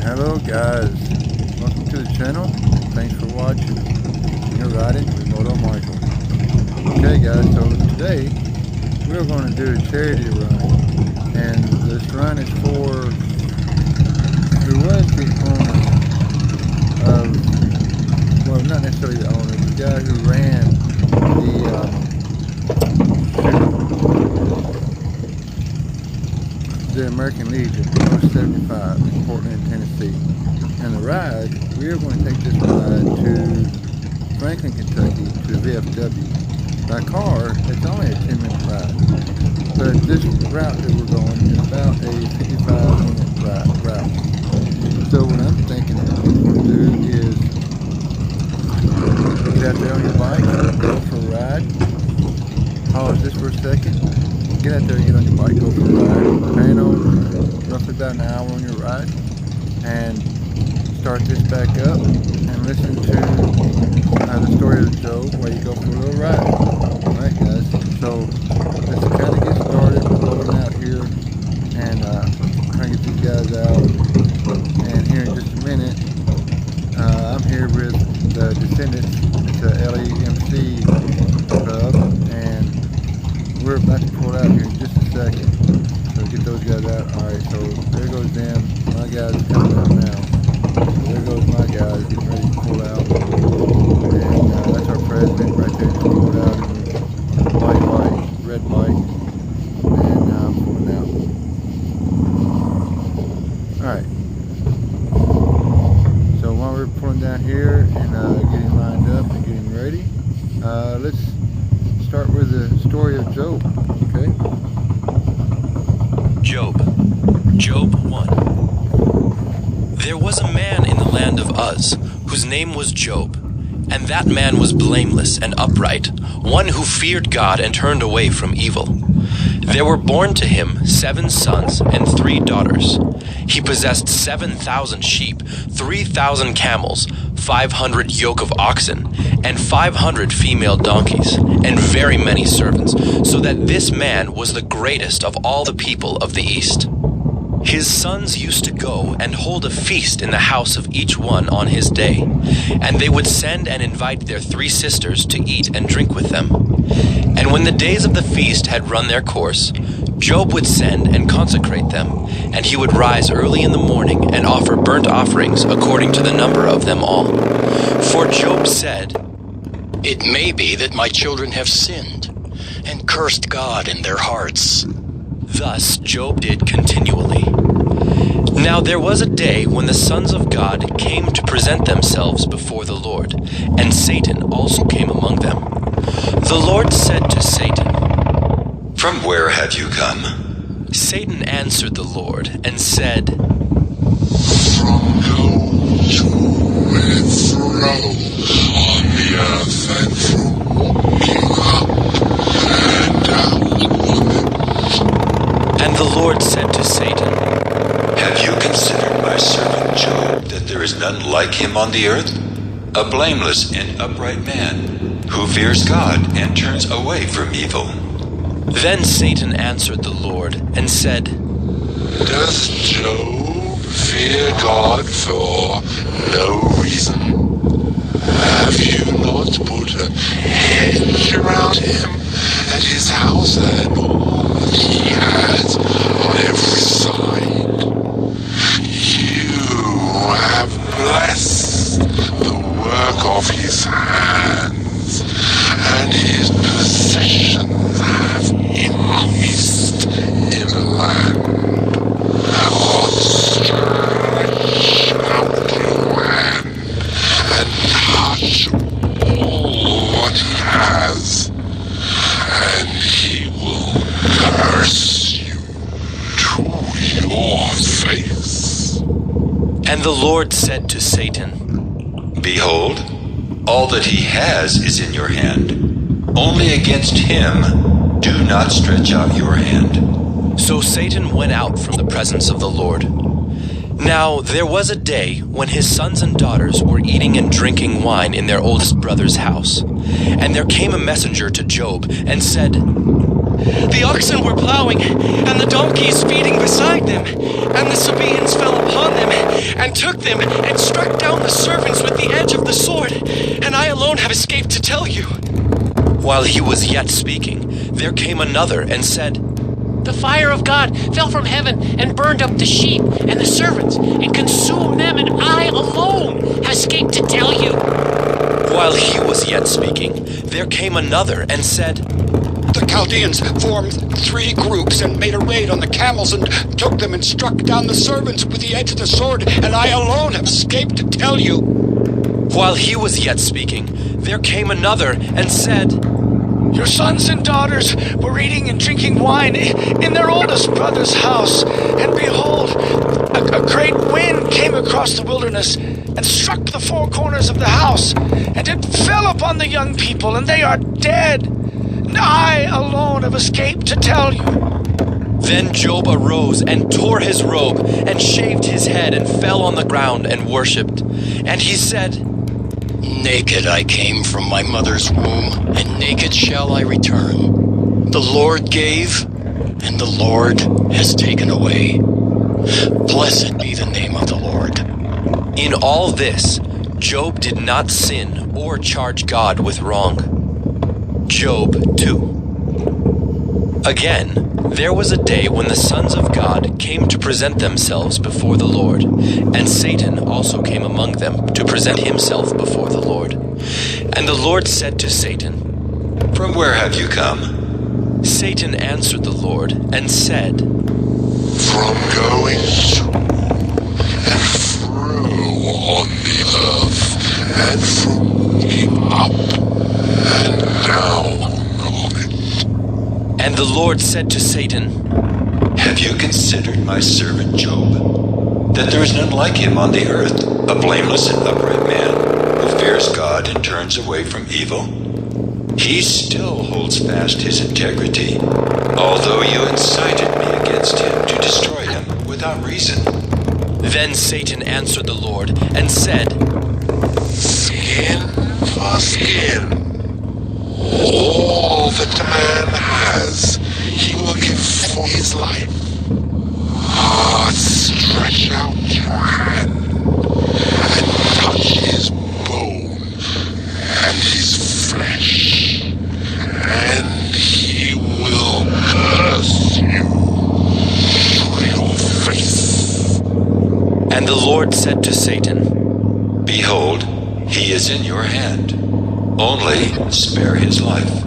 Hello guys, welcome to the channel. Thanks for watching. You're riding with Moto Michael. Okay guys, so today we're going to do a charity run, and this run is for who was the owner of, well, not necessarily the owner, the guy who ran the American Legion, Post 75 in Portland, Tennessee. And the ride, we are going to take this ride to Franklin, Kentucky, to VFW. By car, it's only a 10-minute ride. But this route that we're going is about a 55-minute route. So what I'm thinking that we're going to do is get out there on your bike, go for a ride, pause this for a second, get out there, get on your bike, go for a ride, plan on roughly about an hour on your ride, and start this back up and listen to the story of Job, where you go for a little ride. Alright guys, so let's kind of get started. We're rolling out here and trying to get these guys out. And here in just a minute, I'm here with the Descendants. It's a LEMC club, and we're about to pull out here in just a second. So get those guys out. Alright, so there goes them. My guys are coming out now. So there goes my guys getting ready to pull out. And that's our president right there, pulled out in the white bike, red bike. And I'm pulling out. Alright. So while we're pulling down here and getting lined up and getting ready, let's start with the story of Job, okay? Job 1. There was a man in the land of Uz, whose name was Job, and that man was blameless and upright, one who feared God and turned away from evil. There were born to him 7 sons and 3 daughters. He possessed 7,000 sheep, 3,000 camels, 500 yoke of oxen, and 500 female donkeys, and very many servants, so that this man was the greatest of all the people of the East. His sons used to go and hold a feast in the house of each one on his day, and they would send and invite their 3 sisters to eat and drink with them. And when the days of the feast had run their course, Job would send and consecrate them, and he would rise early in the morning and offer burnt offerings according to the number of them all. For Job said, "It may be that my children have sinned and cursed God in their hearts." Thus Job did continually. Now there was a day when the sons of God came to present themselves before the Lord, and Satan also came among them. The Lord said to Satan, "From where have you come?" Satan answered the Lord and said, "From gold to and fro on the earth, and from walking up and down on it." And the Lord said to Satan, "Have you considered my servant Job, that there is none like him on the earth? A blameless and upright man, who fears God and turns away from evil." Then Satan answered the Lord and said, Does Job fear God for no reason? Have you not put a hedge around him and his house and all that he has on every side? You have blessed the work of his hands, and his possessions have increased in the land. Now stretch out your hand and touch all what he has, and he will curse you to your face." And the Lord said to Satan, "Behold, all that he has is in your hand. Only against him do not stretch out your hand." So Satan went out from the presence of the Lord. Now there was a day when his sons and daughters were eating and drinking wine in their oldest brother's house. And there came a messenger to Job and said, The oxen were plowing, and the donkeys feeding beside them, and the Sabaeans fell upon them, and took them and struck down the servants with the edge of the sword, and I alone have escaped to tell you. While he was yet speaking, there came another and said, The fire of God fell from heaven and burned up the sheep and the servants and consumed them, and I alone have escaped to tell you. While he was yet speaking, there came another and said, The Chaldeans formed 3 groups and made a raid on the camels and took them and struck down the servants with the edge of the sword, and I alone have escaped to tell you. While he was yet speaking, there came another and said, Your sons and daughters were eating and drinking wine in their oldest brother's house, and behold, a great wind came across the wilderness and struck the 4 corners of the house, and it fell upon the young people, and they are dead. And I alone have escaped to tell you. Then Job arose and tore his robe and shaved his head and fell on the ground and worshipped. And he said, Naked I came from my mother's womb, and naked shall I return. The Lord gave, and the Lord has taken away. Blessed be the name of the Lord. In all this, Job did not sin or charge God with wrong. Job 2. Again, there was a day when the sons of God came to present themselves before the Lord, and Satan also came among them to present himself before the Lord. And the Lord said to Satan, From where have you come? Satan answered the Lord and said, From going to and fro on the earth, and from looking up and down on it. And the Lord said to Satan, Have you considered my servant Job, that there is none like him on the earth, a blameless and upright man, who fears God and turns away from evil? He still holds fast his integrity, although you incited me against him to destroy him without reason. Then Satan answered the Lord and said, Skin for skin. All that a man has, he will give for his life. Stretch out your hand and touch his bone and his flesh, and he will curse you to your face. And the Lord said to Satan, Behold, he is in your hand. Only spare his life.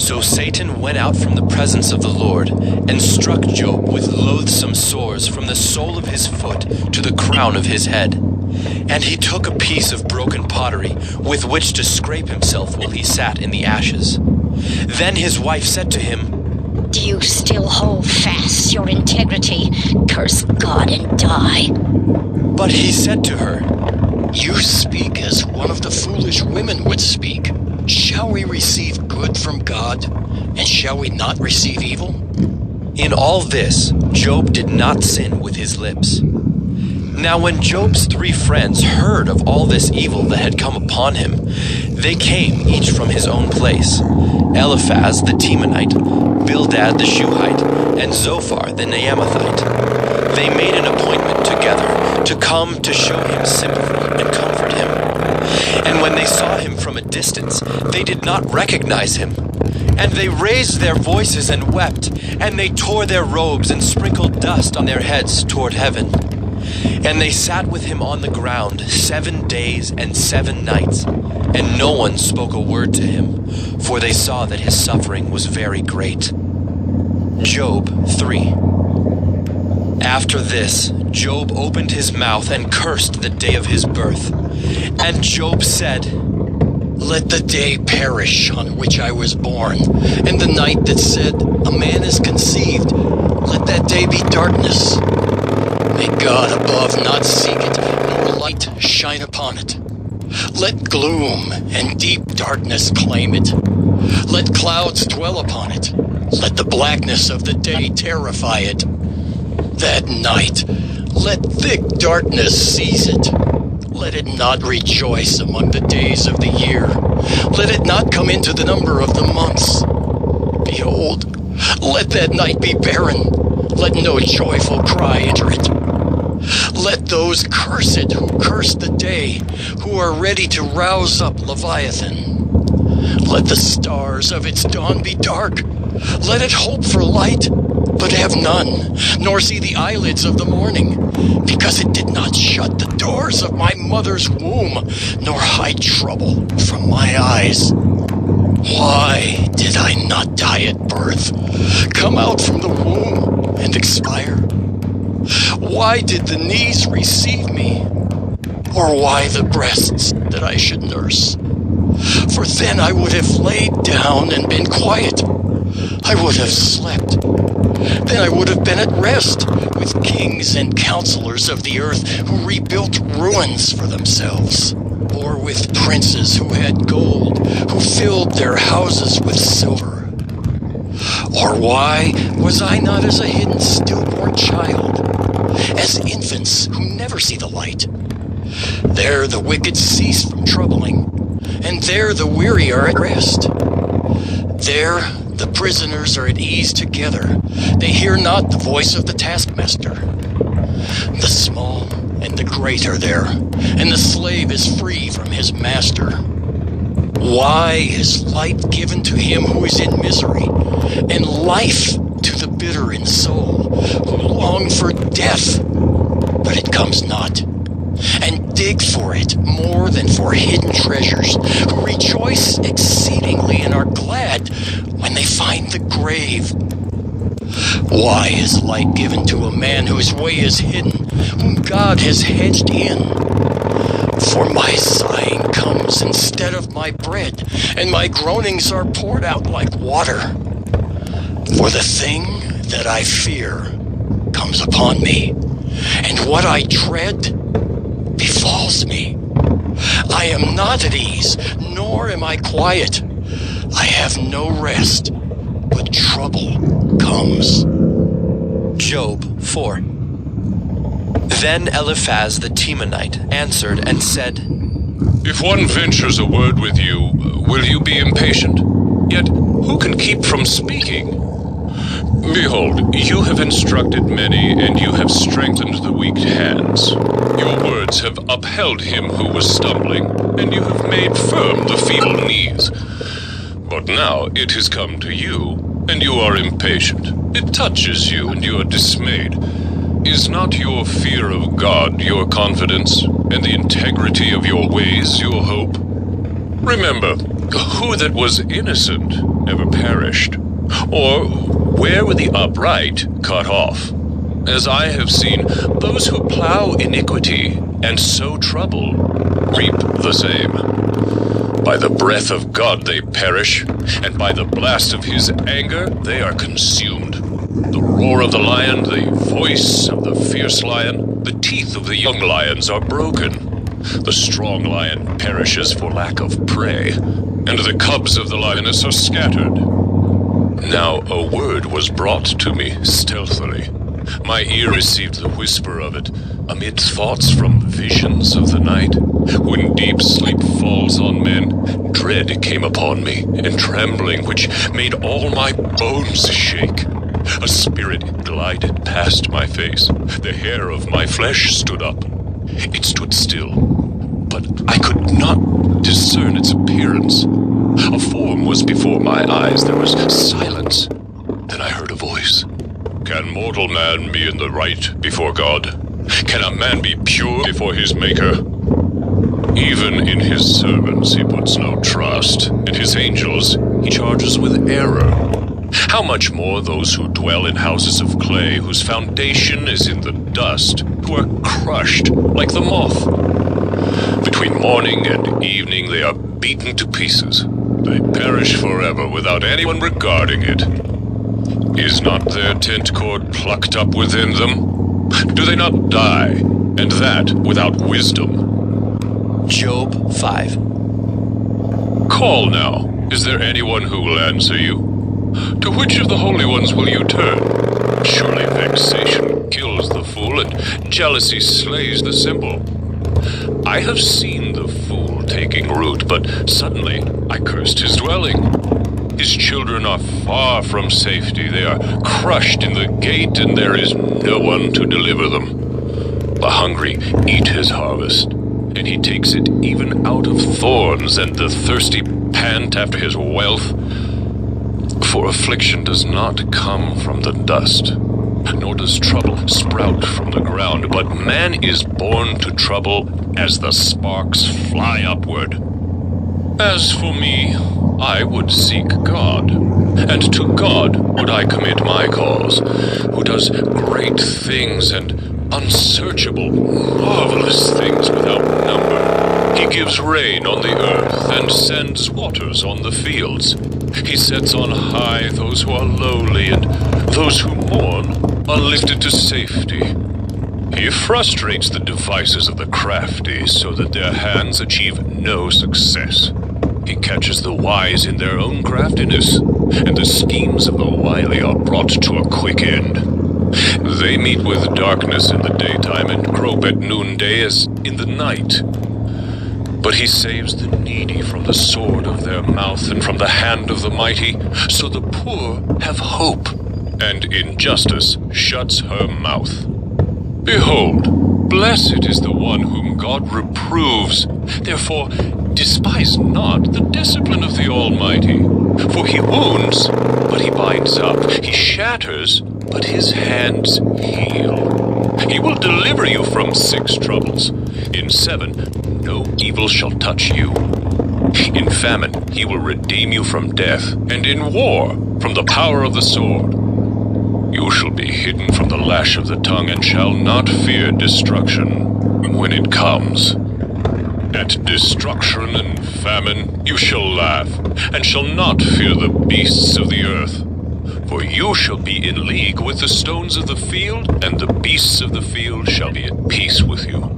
So Satan went out from the presence of the Lord and struck Job with loathsome sores from the sole of his foot to the crown of his head. And he took a piece of broken pottery with which to scrape himself while he sat in the ashes. Then his wife said to him, Do you still hold fast your integrity? Curse God and die. But he said to her, You speak as one of the foolish women would speak. Shall we receive good from God, and shall we not receive evil? In all this, Job did not sin with his lips. Now when Job's 3 friends heard of all this evil that had come upon him, they came each from his own place, Eliphaz the Temanite, Bildad the Shuhite, and Zophar the Naamathite. They made an appointment together to come to show him sympathy and comfort him. And when they saw him from a distance, they did not recognize him. And they raised their voices and wept, and they tore their robes and sprinkled dust on their heads toward heaven. And they sat with him on the ground 7 days and 7 nights, and no one spoke a word to him, for they saw that his suffering was very great. Job 3. After this, Job opened his mouth and cursed the day of his birth. And Job said, Let the day perish on which I was born, and the night that said, A man is conceived. Let that day be darkness. May God above not seek it, nor light shine upon it. Let gloom and deep darkness claim it. Let clouds dwell upon it. Let the blackness of the day terrify it. That night, let thick darkness seize it. Let it not rejoice among the days of the year. Let it not come into the number of the months. Behold, let that night be barren. Let no joyful cry enter it. Let those cursed who curse the day, who are ready to rouse up Leviathan. Let the stars of its dawn be dark. Let it hope for light, but have none, nor see the eyelids of the morning, because it did not shut the doors of my mother's womb, nor hide trouble from my eyes. Why did I not die at birth, come out from the womb and expire? Why did the knees receive me, or why the breasts that I should nurse? For then I would have laid down and been quiet. I would have slept. Then I would have been at rest with kings and counselors of the earth who rebuilt ruins for themselves, or with princes who had gold, who filled their houses with silver. Or why was I not as a hidden stillborn child, as infants who never see the light? There the wicked cease from troubling, and there the weary are at rest. There the prisoners are at ease together. They hear not the voice of the taskmaster. The small and the great are there, and the slave is free from his master. Why is light given to him who is in misery, and life to the bitter in soul, who long for death, but it comes not, and dig for it more than for hidden treasures, who rejoice exceedingly and are glad when they find the grave? Why is light given to a man whose way is hidden, whom God has hedged in? For my sighing comes instead of my bread, and my groanings are poured out like water. For the thing that I fear comes upon me, and what I dread befalls me. I am not at ease, nor am I quiet. I have no rest, but trouble comes. Job 4. Then Eliphaz the Temanite answered and said, If one ventures a word with you, will you be impatient? Yet who can keep from speaking? Behold, you have instructed many, and you have strengthened the weak hands. Your words have upheld him who was stumbling, and you have made firm the feeble knees. But now it has come to you, and you are impatient. It touches you, and you are dismayed. Is not your fear of God your confidence, and the integrity of your ways your hope? Remember, who that was innocent ever perished? Or where were the upright cut off? As I have seen, those who plow iniquity and sow trouble reap the same. By the breath of God they perish, and by the blast of his anger they are consumed. The roar of the lion, the voice of the fierce lion, the teeth of the young lions are broken. The strong lion perishes for lack of prey, and the cubs of the lioness are scattered. Now a word was brought to me stealthily. My ear received the whisper of it, amid thoughts from visions of the night. When deep sleep falls on men, dread came upon me, and trembling which made all my bones shake. A spirit glided past my face. The hair of my flesh stood up. It stood still, but I could not discern its appearance. A form was before my eyes. There was silence. Then I heard a voice. Can mortal man be in the right before God? Can a man be pure before his Maker? Even in his servants he puts no trust, and his angels he charges with error. How much more those who dwell in houses of clay, whose foundation is in the dust, who are crushed like the moth. Between morning and evening they are beaten to pieces. They perish forever without anyone regarding it. Is not their tent cord plucked up within them? Do they not die, and that without wisdom? Job 5. Call now. Is there anyone who will answer you? To which of the holy ones will you turn? Surely vexation kills the fool, and jealousy slays the simple. I have seen the fool taking root, but suddenly I cursed his dwelling. His children are far from safety. They are crushed in the gate, and there is no one to deliver them. The hungry eat his harvest, and he takes it even out of thorns, and the thirsty pant after his wealth. For affliction does not come from the dust, nor does trouble sprout from the ground, but man is born to trouble as the sparks fly upward. As for me, I would seek God, and to God would I commit my cause, who does great things and unsearchable, marvelous things without number. He gives rain on the earth and sends waters on the fields. He sets on high those who are lowly, and those who mourn are lifted to safety. He frustrates the devices of the crafty so that their hands achieve no success. He catches the wise in their own craftiness, and the schemes of the wily are brought to a quick end. They meet with darkness in the daytime and grope at noonday as in the night. But he saves the needy from the sword of their mouth and from the hand of the mighty, so the poor have hope, and injustice shuts her mouth. Behold, blessed is the one whom God reproves. Therefore, despise not the discipline of the Almighty. For he wounds, but he binds up. He shatters, but his hands heal. He will deliver you from 6 troubles. In 7, no evil shall touch you. In famine, he will redeem you from death, and in war, from the power of the sword. You shall be hidden from the lash of the tongue, and shall not fear destruction when it comes. At destruction and famine you shall laugh, and shall not fear the beasts of the earth. For you shall be in league with the stones of the field, and the beasts of the field shall be at peace with you.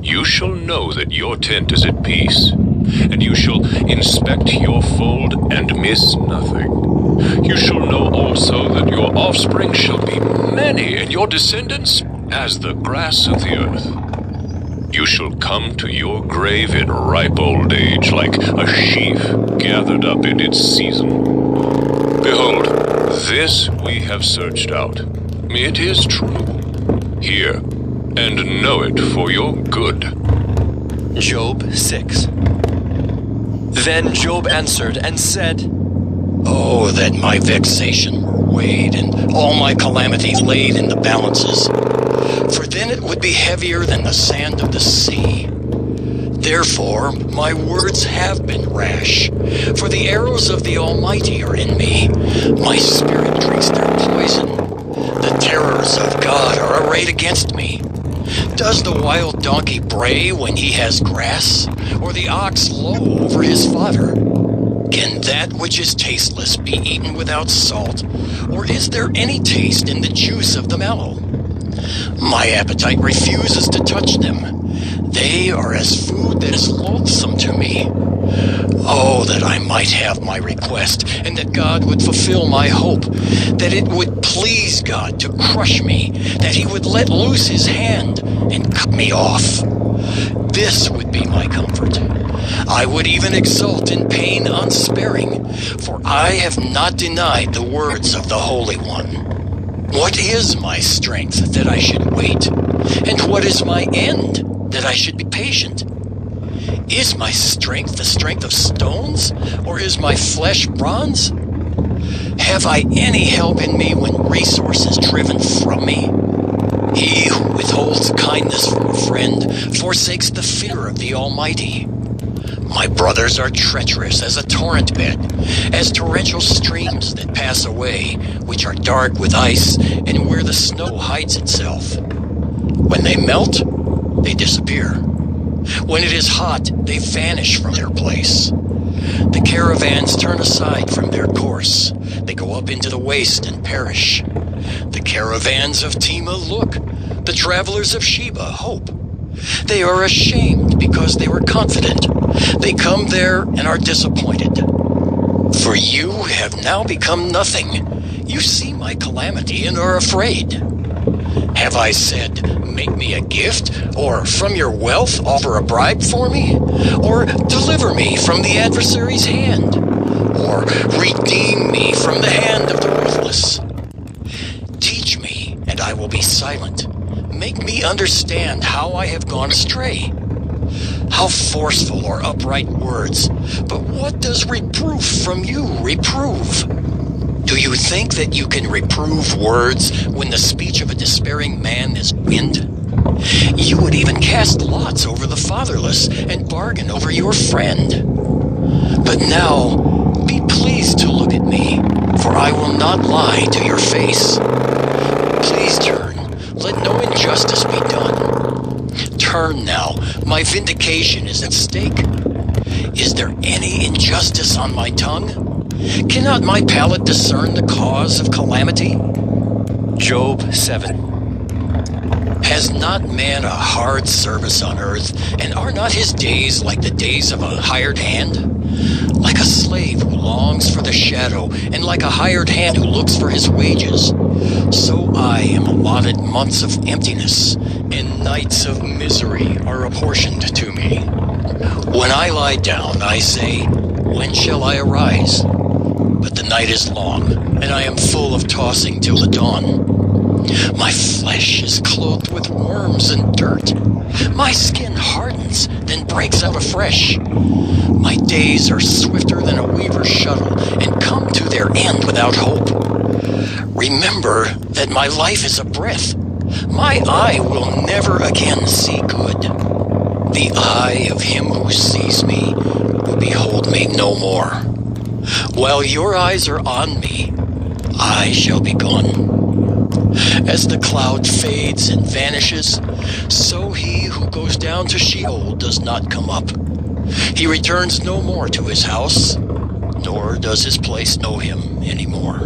You shall know that your tent is at peace, and you shall inspect your fold and miss nothing. You shall know also that your offspring shall be many, and your descendants as the grass of the earth. You shall come to your grave in ripe old age, like a sheaf gathered up in its season. Behold, this we have searched out. It is true. Hear, and know it for your good. Job 6. Then Job answered and said, Oh, that my vexation were weighed, and all my calamity laid in the balances. For then it would be heavier than the sand of the sea. Therefore my words have been rash, for the arrows of the Almighty are in me. My spirit drinks their poison. The terrors of God are arrayed against me. Does the wild donkey bray when he has grass, or the ox low over his fodder? Can that which is tasteless be eaten without salt, or is there any taste in the juice of the mallow? My appetite refuses to touch them. They are as food that is loathsome to me. Oh, that I might have my request, and that God would fulfill my hope, that it would please God to crush me, that he would let loose his hand and cut me off. This would be my comfort. I would even exult in pain unsparing, for I have not denied the words of the Holy One. What is my strength that I should wait? And what is my end that I should be patient? Is my strength the strength of stones, or is my flesh bronze? Have I any help in me when resource is driven from me? He who withholds kindness from a friend forsakes the fear of the Almighty. My brothers are treacherous as a torrent bed, as torrential streams that pass away, which are dark with ice, and where the snow hides itself. When they melt, they disappear. When it is hot, they vanish from their place. The caravans turn aside from their course. They go up into the waste and perish. The caravans of Tema look. The travelers of Sheba hope. They are ashamed because they were confident. They come there and are disappointed. For you have now become nothing. You see my calamity and are afraid. Have I said, make me a gift, or from your wealth offer a bribe for me? Or deliver me from the adversary's hand? Or redeem me from the hand of the ruthless? Teach me, and I will be silent. make me understand how I have gone astray. How forceful or upright words, but what does reproof from you reprove? Do you think that you can reprove words when the speech of a despairing man is wind? You would even cast lots over the fatherless and bargain over your friend. But now, be pleased to look at me, for I will not lie to your face. Please turn, let no injustice be done. Turn now, my vindication is at stake. Is there any injustice on my tongue? Cannot my palate discern the cause of calamity? Job 7. Has not man a hard service on earth, and are not his days like the days of a hired hand? Like a slave who longs for the shadow, and like a hired hand who looks for his wages, so I am allotted months of emptiness, and nights of misery are apportioned to me. When I lie down, I say, when shall I arise? But the night is long, and I am full of tossing till the dawn. My flesh is clothed with worms and dirt. My skin hardens, then breaks out afresh. My days are swifter than a weaver's shuttle, and come to their end without hope. Remember that my life is a breath. My eye will never again see good. The eye of him who sees me will behold me no more. While your eyes are on me, I shall be gone. As the cloud fades and vanishes, so he who goes down to Sheol does not come up. He returns no more to his house, nor does his place know him anymore.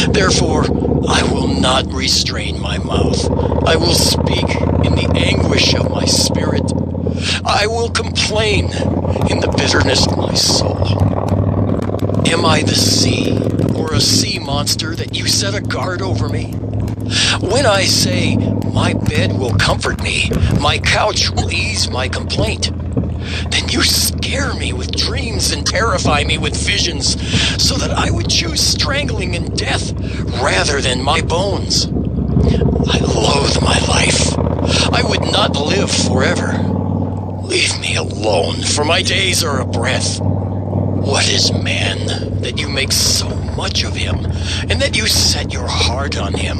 Therefore, I will not restrain my mouth. I will speak in the anguish of my spirit. I will complain in the bitterness of my soul. Am I the sea, or a sea monster that you set a guard over me? When I say, my bed will comfort me, my couch will ease my complaint, then you scare me with dreams and terrify me with visions, so that I would choose strangling and death rather than my bones. I loathe my life. I would not live forever. Leave me alone, for my days are a breath. What is man that you make so much of him, and that you set your heart on him?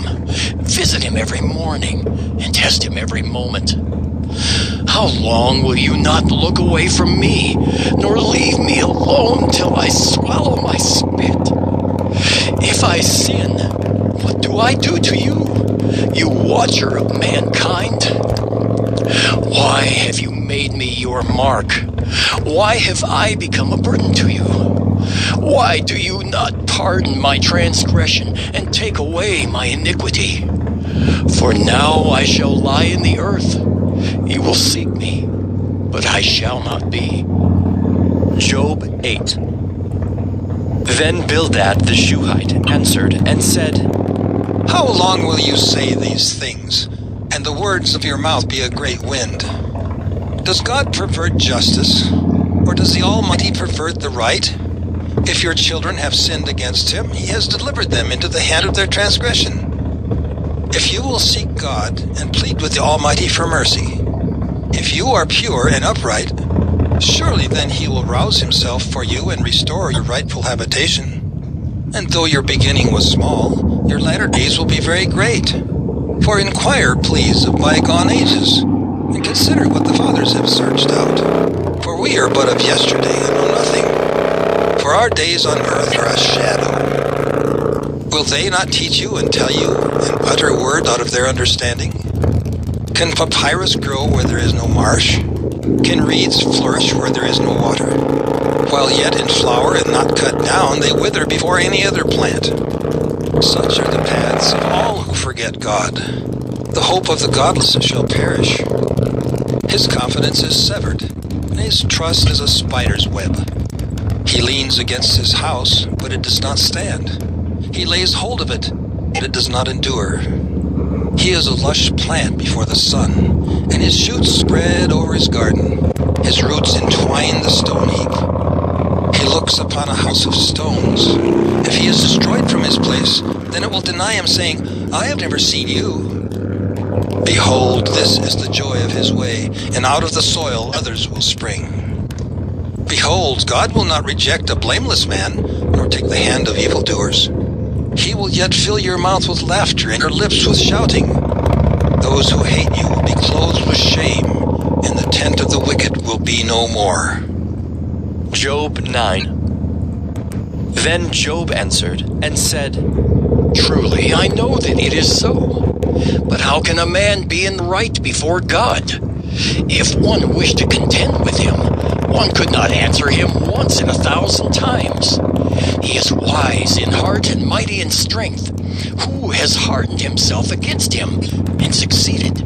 Visit him every morning, and test him every moment. How long will you not look away from me, nor leave me alone till I swallow my spit? If I sin, what do I do to you, you watcher of mankind? Why have you made me your mark? Why have I become a burden to you? Why do you not pardon my transgression and take away my iniquity? For now I shall lie in the earth. You will seek me, but I shall not be. Job 8. Then Bildad the Shuhite answered and said, How long will you say these things, and the words of your mouth be a great wind? Does God pervert justice, or does the Almighty pervert the right? If your children have sinned against him, he has delivered them into the hand of their transgression. If you will seek God and plead with the Almighty for mercy, if you are pure and upright, surely then he will rouse himself for you and restore your rightful habitation. And though your beginning was small, your latter days will be very great. For inquire, please, of bygone ages, and consider what the fathers have searched out. For we are but of yesterday and know nothing. For our days on earth are a shadow. Will they not teach you and tell you and utter word out of their understanding? Can papyrus grow where there is no marsh? Can reeds flourish where there is no water? While yet in flower and not cut down, they wither before any other plant. Such are the paths of all who forget God. The hope of the godless shall perish. His confidence is severed, and his trust is a spider's web. He leans against his house, but it does not stand. He lays hold of it, but it does not endure. He is a lush plant before the sun, and his shoots spread over his garden. His roots entwine the stone heap. He looks upon a house of stones. If he is destroyed from his place, then it will deny him, saying, I have never seen you. Behold, this is the joy of his way, and out of the soil others will spring. Behold, God will not reject a blameless man, nor take the hand of evildoers. He will yet fill your mouth with laughter and your lips with shouting. Those who hate you will be clothed with shame, and the tent of the wicked will be no more. Job 9. Then Job answered and said, Truly, I know that it is so. But how can a man be in right before God? If one wished to contend with him, one could not answer him once in 1,000 times. He is wise in heart and mighty in strength. Who has hardened himself against him and succeeded?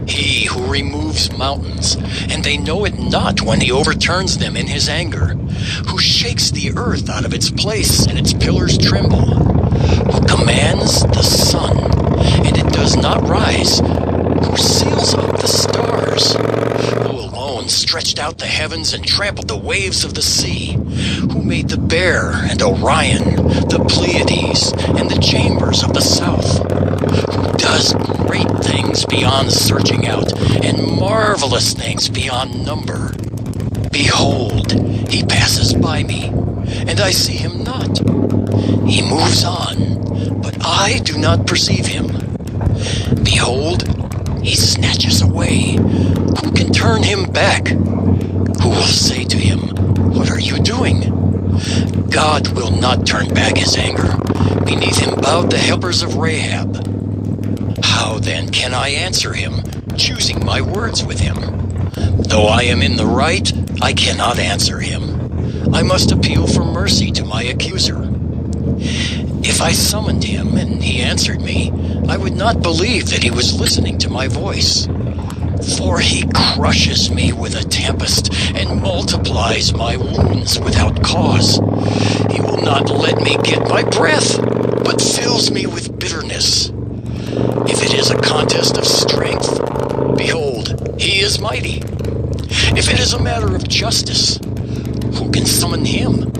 He who removes mountains, and they know it not when he overturns them in his anger, who shakes the earth out of its place and its pillars tremble, who commands the sun, and it does not rise, who seals up the stars, who alone stretched out the heavens and trampled the waves of the sea, who made the Bear and Orion, the Pleiades, and the chambers of the south, who does great things beyond searching out, and marvelous things beyond number. Behold, he passes by me, and I see him not. He moves on, but I do not perceive him. Behold, he snatches away. Who can turn him back? Who will say to him, What are you doing? God will not turn back his anger. Beneath him bowed the helpers of Rahab. How then can I answer him, choosing my words with him? Though I am in the right, I cannot answer him. I must appeal for mercy to my accuser. If I summoned him and he answered me, I would not believe that he was listening to my voice. For he crushes me with a tempest and multiplies my wounds without cause. He will not let me get my breath, but fills me with bitterness. If it is a contest of strength, behold, he is mighty. If it is a matter of justice, who can summon him?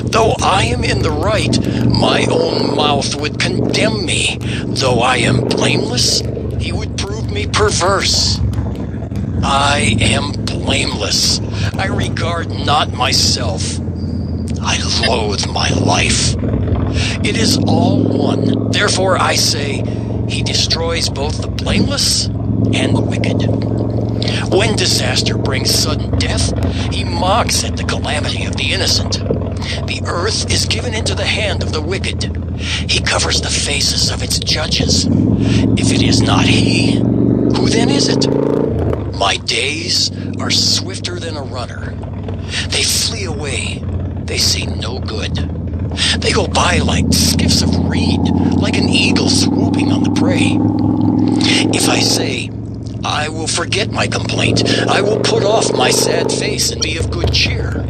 Though I am in the right, my own mouth would condemn me. Though I am blameless, he would prove me perverse. I am blameless. I regard not myself. I loathe my life. It is all one. Therefore I say, he destroys both the blameless and the wicked. When disaster brings sudden death, he mocks at the calamity of the innocent. The earth is given into the hand of the wicked. He covers the faces of its judges. If it is not he, who then is it? My days are swifter than a runner. They flee away. They see no good. They go by like skiffs of reed, like an eagle swooping on the prey. If I say, I will forget my complaint, I will put off my sad face and be of good cheer,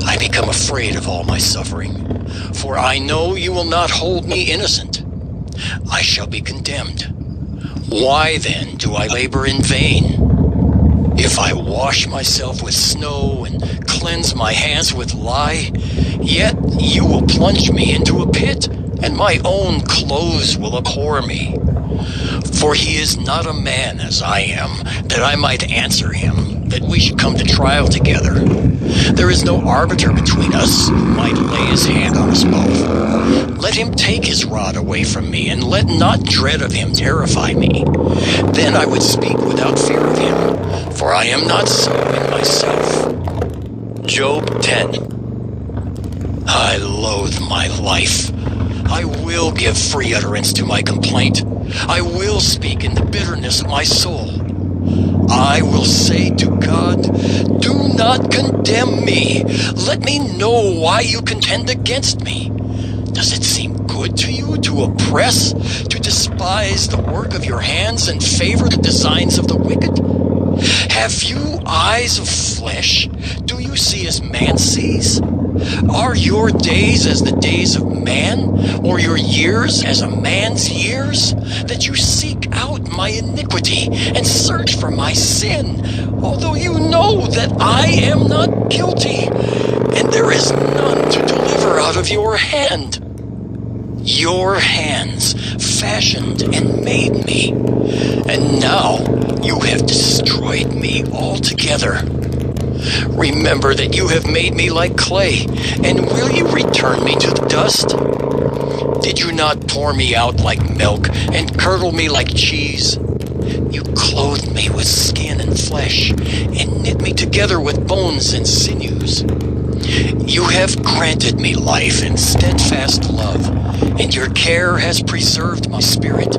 I become afraid of all my suffering, for I know you will not hold me innocent. I shall be condemned. Why then do I labor in vain? If I wash myself with snow and cleanse my hands with lye, yet you will plunge me into a pit, and my own clothes will abhor me. For he is not a man as I am, that I might answer him, that we should come to trial together. There is no arbiter between us who might lay his hand on us both. Let him take his rod away from me, and let not dread of him terrify me. Then I would speak without fear of him, for I am not so in myself. Job 10. I loathe my life. I will give free utterance to my complaint. I will speak in the bitterness of my soul. I will say to God, do not condemn me. Let me know why you contend against me. Does it seem good to you to oppress, to despise the work of your hands and favor the designs of the wicked? Have you eyes of flesh? Do you see as man sees? Are your days as the days of man, or your years as a man's years? That you seek out my iniquity and search for my sin, although you know that I am not guilty, and there is none to deliver out of your hand. Your hands fashioned and made me, and now you have destroyed me altogether. Remember that you have made me like clay, and will you return me to the dust? Did you not pour me out like milk and curdle me like cheese? You clothed me with skin and flesh, and knit me together with bones and sinews. You have granted me life and steadfast love, and your care has preserved my spirit.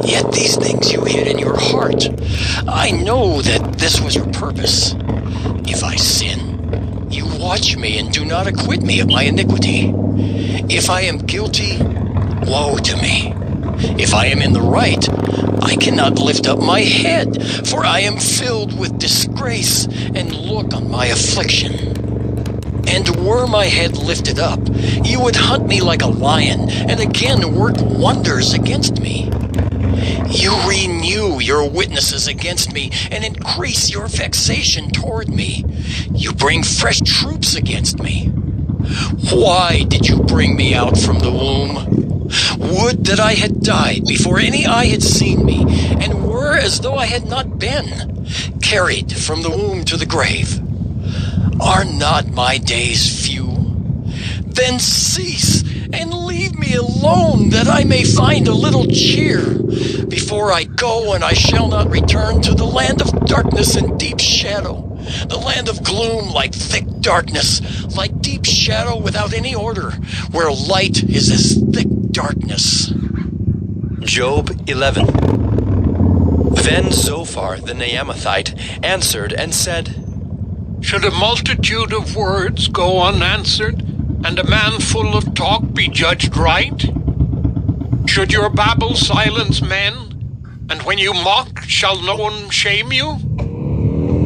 Yet these things you hid in your heart. I know that this was your purpose. If I sin, you watch me and do not acquit me of my iniquity. If I am guilty, woe to me. If I am in the right, I cannot lift up my head, for I am filled with disgrace, and look on my affliction. And were my head lifted up, you would hunt me like a lion, and again work wonders against me. You renew your witnesses against me, and increase your vexation toward me. You bring fresh troops against me. Why did you bring me out from the womb? Would that I had died before any eye had seen me, and were as though I had not been, carried from the womb to the grave. Are not my days few? Then cease, and leave me alone, that I may find a little cheer. Before I go, and I shall not return, to the land of darkness and deep shadow, the land of gloom like thick darkness, like deep shadow without any order, where light is as thick darkness. Job 11. Then Zophar the Naamathite answered and said, Should a multitude of words go unanswered, and a man full of talk be judged right? Should your babble silence men, and when you mock, shall no one shame you?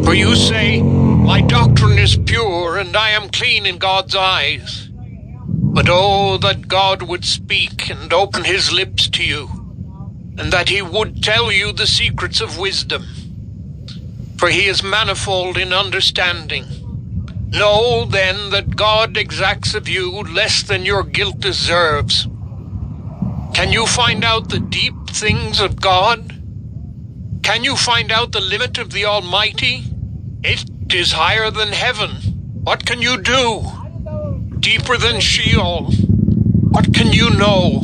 For you say, My doctrine is pure, and I am clean in God's eyes. But oh, that God would speak and open his lips to you, and that he would tell you the secrets of wisdom. For he is manifold in understanding. Know then that God exacts of you less than your guilt deserves. Can you find out the deep things of God? Can you find out the limit of the Almighty? It is higher than heaven. What can you do? Deeper than Sheol. What can you know?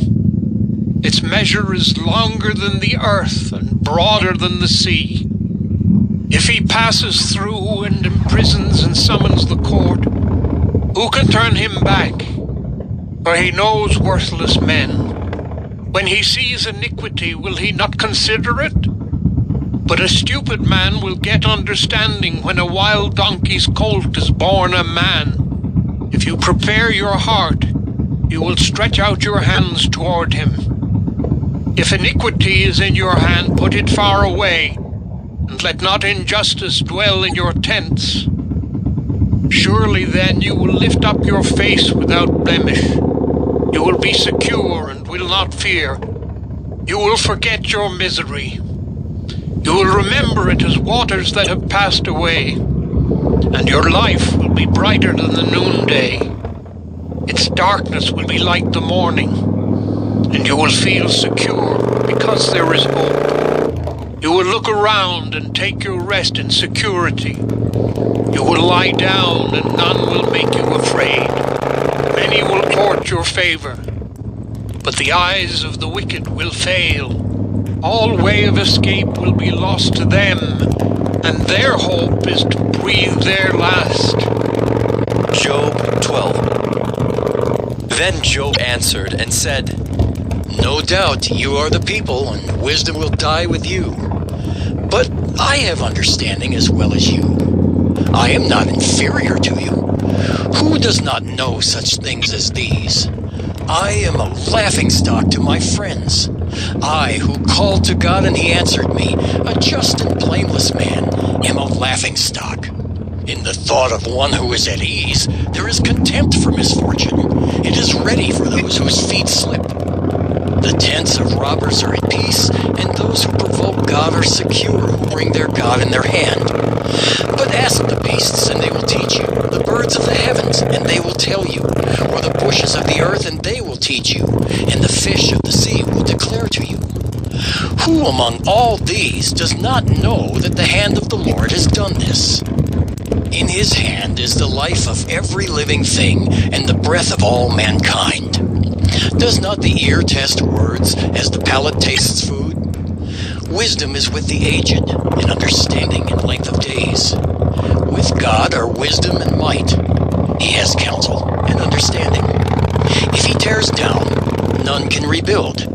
Its measure is longer than the earth and broader than the sea. If he passes through and imprisons and summons the court, who can turn him back? For he knows worthless men. When he sees iniquity, will he not consider it? But a stupid man will get understanding when a wild donkey's colt is born a man. If you prepare your heart, you will stretch out your hands toward him. If iniquity is in your hand, put it far away, and let not injustice dwell in your tents. Surely then you will lift up your face without blemish. You will be secure and will not fear. You will forget your misery. You will remember it as waters that have passed away, and your life will be brighter than the noonday. Its darkness will be like the morning, and you will feel secure because there is hope. You will look around and take your rest in security. You will lie down and none will make you afraid. Many will court your favor, but the eyes of the wicked will fail. All way of escape will be lost to them, and their hope is to breathe their last. Job 12. Then Job answered and said, No doubt you are the people, and wisdom will die with you. But I have understanding as well as you. I am not inferior to you. Who does not know such things as these? I am a laughingstock to my friends. I, who called to God and he answered me, a just and blameless man, am a laughingstock. In the thought of one who is at ease, there is contempt for misfortune. It is ready for those whose feet slip. The tents of robbers are at peace, and those who provoke God are secure, who bring their God in their hand. But Ask the beasts, and they will teach you. The birds of the heavens, and they will tell you. Or the bushes of the earth, and they will teach you. And the fish of the sea will declare to you. Who among all these does not know that the hand of the Lord has done this? In his hand is the life of every living thing, and the breath of all mankind. Does not the ear test words as the palate tastes food? Wisdom is with the aged, and understanding in length of days. With God are wisdom and might. He has counsel and understanding. If he tears down, none can rebuild.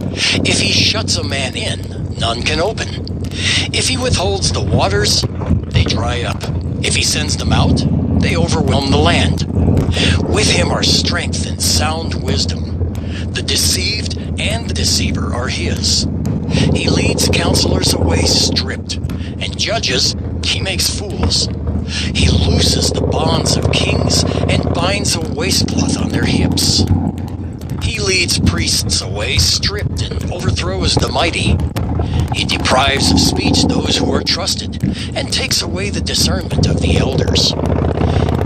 If he shuts a man in, none can open. If he withholds the waters, they dry up. If he sends them out, they overwhelm the land. With him are strength and sound wisdom. The deceived and the deceiver are his. He leads counselors away stripped, and judges he makes fools. He looses the bonds of kings and binds a waistcloth on their hips. He leads priests away stripped and overthrows the mighty. He deprives of speech those who are trusted, and takes away the discernment of the elders.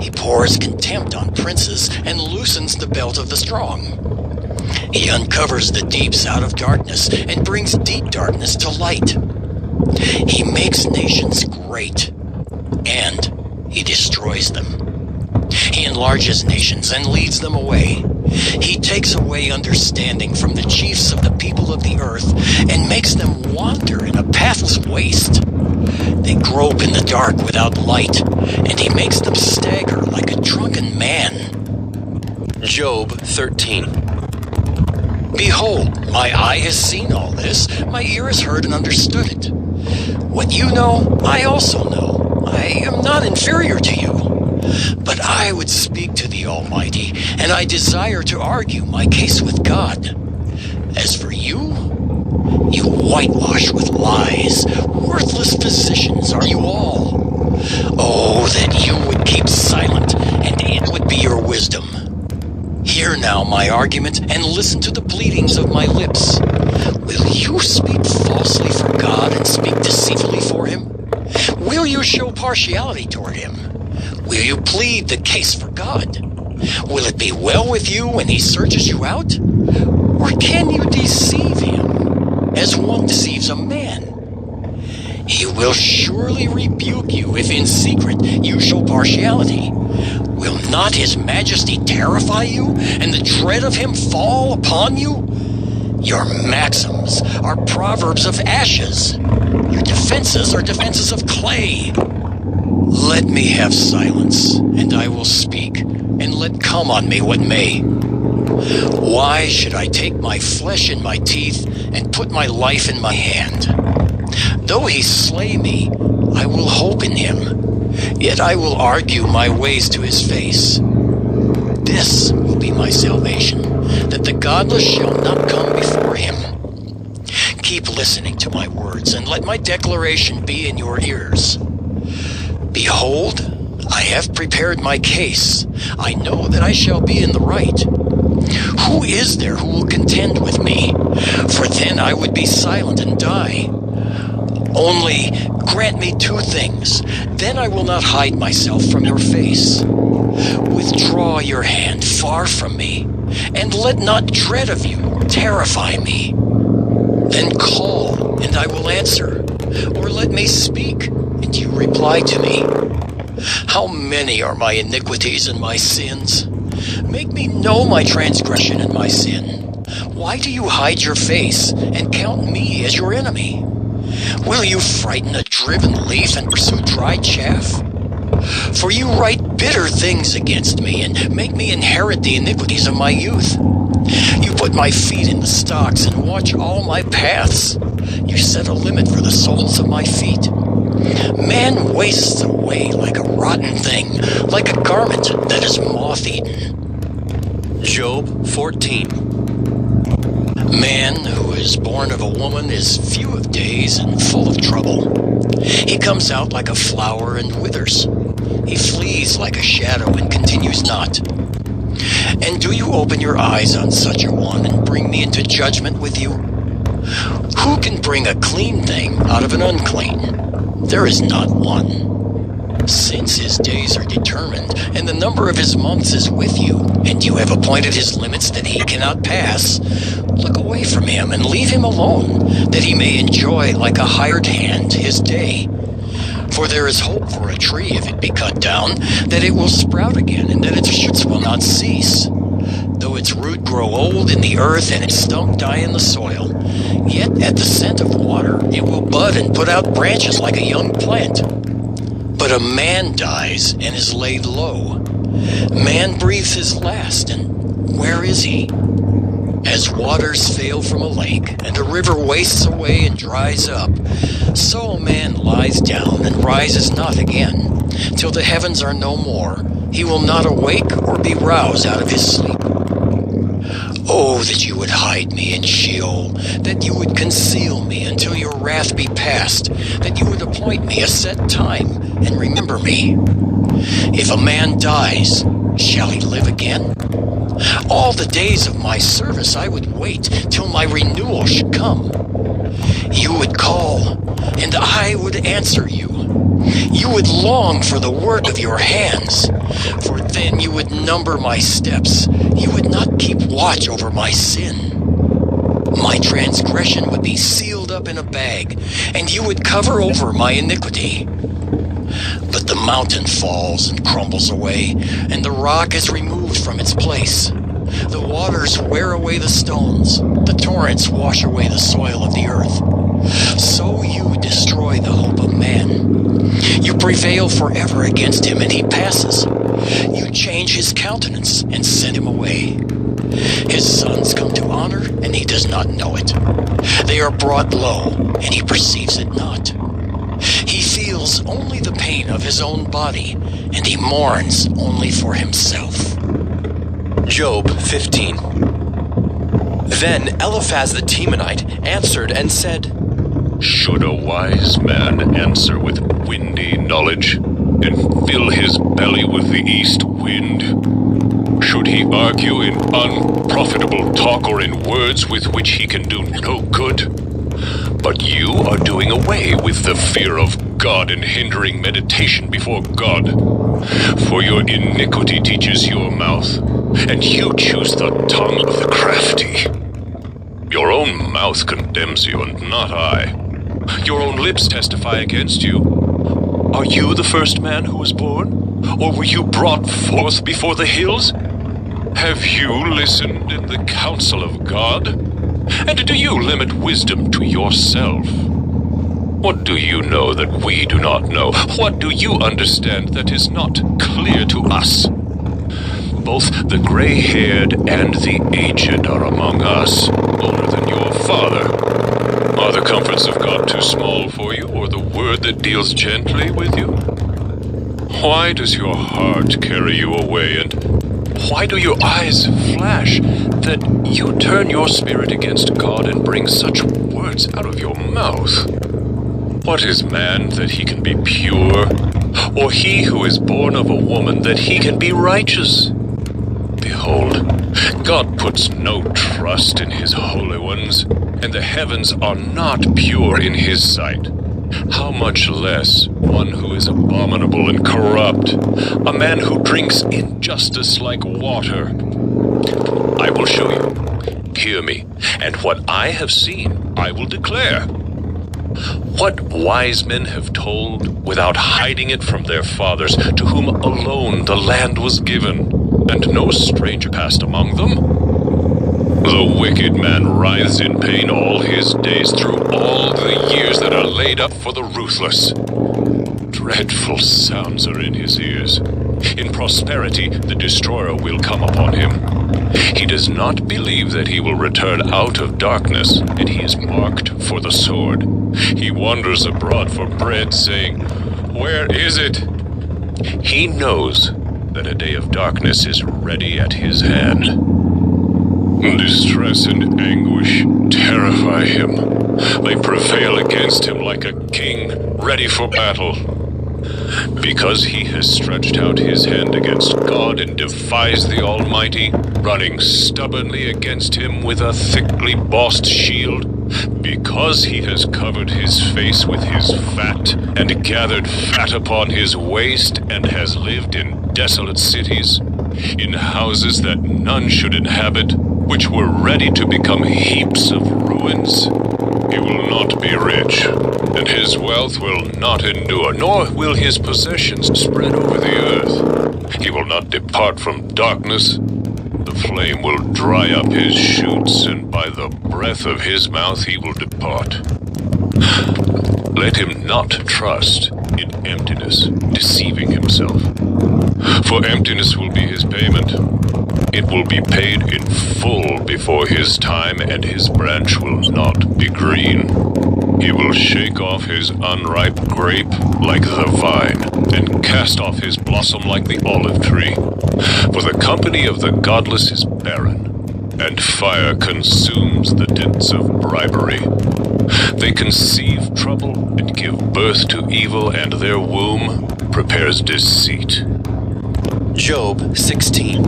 He pours contempt on princes, and loosens the belt of the strong. He uncovers the deeps out of darkness, and brings deep darkness to light. He makes nations great, and he destroys them. He enlarges nations and leads them away. He takes away understanding from the chiefs of the people of the earth, and makes them wander in a pathless waste. They grope in the dark without light, and he makes them stagger like a drunken man. Job 13. Behold, my eye has seen all this, my ear has heard and understood it. What you know, I also know. I am not inferior to you. But I would speak to the Almighty, and I desire to argue my case with God. As for you, you whitewash with lies. Worthless physicians are you all. Oh, that you would keep silent, and it would be your wisdom. Hear now my argument, and listen to the pleadings of my lips. Will you speak falsely for God and speak deceitfully for him? Will you show partiality toward him? Will you plead the case for God? Will it be well with you when he searches you out? Or can you deceive him, as one deceives a man? He will surely rebuke you if in secret you show partiality. Will not his majesty terrify you, and the dread of him fall upon you? Your maxims are proverbs of ashes. Your defenses are defenses of clay. Let me have silence, and I will speak, and let come on me what may. Why should I take my flesh in my teeth, and put my life in my hand? Though he slay me, I will hope in him, yet I will argue my ways to his face. This will be my salvation, that the godless shall not come before him. Keep listening to my words, and let my declaration be in your ears. Behold, I have prepared my case. I know that I shall be in the right. Who is there who will contend with me? For then I would be silent and die. Only grant me two things, then I will not hide myself from your face. Withdraw your hand far from me, and let not dread of you terrify me. Then call, and I will answer, or let me speak, and you reply to me. How many are my iniquities and my sins? Make me know my transgression and my sin. Why do you hide your face and count me as your enemy? Will you frighten a driven leaf and pursue dry chaff? For you write bitter things against me and make me inherit the iniquities of my youth. You put my feet in the stocks and watch all my paths. You set a limit for the soles of my feet. Man wastes away like a rotten thing, like a garment that is moth-eaten. Job 14. Man who is born of a woman is few of days and full of trouble. He comes out like a flower and withers. He flees like a shadow and continues not. And do you open your eyes on such a one and bring me into judgment with you? Who can bring a clean thing out of an unclean? There is not one. Since his days are determined, and the number of his months is with you, and you have appointed his limits that he cannot pass, look away from him and leave him alone, that he may enjoy like a hired hand his day. For there is hope for a tree if it be cut down, that it will sprout again, and that its shoots will not cease. Though its root grow old in the earth and its stump die in the soil, yet at the scent of water it will bud and put out branches like a young plant. But a man dies and is laid low. Man breathes his last, and where is he? As waters fail from a lake, and a river wastes away and dries up, so a man lies down and rises not again. Till the heavens are no more, he will not awake or be roused out of his sleep. Oh, that you would hide me in Sheol, that you would conceal me until your wrath be past, that you would appoint me a set time and remember me. If a man dies, shall he live again? All the days of my service I would wait till my renewal should come. You would call, and I would answer you. You would long for the work of your hands, for then you would number my steps. You would not keep watch over my sin. My transgression would be sealed up in a bag, and you would cover over my iniquity. But the mountain falls and crumbles away, and the rock is removed from its place. The waters wear away the stones, the torrents wash away the soil of the earth. So you destroy the hope of man. You prevail forever against him, and he passes. You change his countenance and send him away. His sons come to honor, and he does not know it. They are brought low, and he perceives it not. He feels only the pain of his own body, and he mourns only for himself. Job 15. Then Eliphaz the Temanite answered and said, Should a wise man answer with windy knowledge, and fill his belly with the east wind? Should he argue in unprofitable talk or in words with which he can do no good? But you are doing away with the fear of God and hindering meditation before God. For your iniquity teaches your mouth, and you choose the tongue of the crafty. Your own mouth condemns you, and not I. Your own lips testify against you. Are you the first man who was born? Or were you brought forth before the hills? Have you listened in the counsel of God? And do you limit wisdom to yourself? What do you know that we do not know? What do you understand that is not clear to us? Both the gray-haired and the aged are among us, older than your father. Are the comforts of God too small for you, or the word that deals gently with you? Why does your heart carry you away, and why do your eyes flash, that you turn your spirit against God and bring such words out of your mouth? What is man that he can be pure, or he who is born of a woman that he can be righteous? Behold, God puts no trust in his holy ones, and the heavens are not pure in his sight. How much less one who is abominable and corrupt, a man who drinks injustice like water. I will show you. Hear me, and what I have seen I will declare. What wise men have told without hiding it from their fathers, to whom alone the land was given, and no stranger passed among them? The wicked man writhes in pain all his days through all the years that are laid up for the ruthless. Dreadful sounds are in his ears. In prosperity the destroyer will come upon him. He does not believe that he will return out of darkness, and he is marked for the sword. He wanders abroad for bread, saying, Where is it? He knows that a day of darkness is ready at his hand. Distress and anguish terrify him. They prevail against him like a king ready for battle. Because he has stretched out his hand against God and defies the Almighty, running stubbornly against him with a thickly bossed shield, Because he has covered his face with his fat, and gathered fat upon his waist, and has lived in desolate cities, in houses that none should inhabit, which were ready to become heaps of ruins, he will not be rich, and his wealth will not endure, nor will his possessions spread over the earth. He will not depart from darkness. The flame will dry up his shoots, and by the breath of his mouth he will depart. Let him not trust in emptiness, deceiving himself. For emptiness will be his payment. It will be paid in full before his time, and his branch will not be green. He will shake off his unripe grape like the vine, and cast off his blossom like the olive tree. For the company of the godless is barren, and fire consumes the tents of bribery. They conceive trouble and give birth to evil, and their womb prepares deceit. Job 16.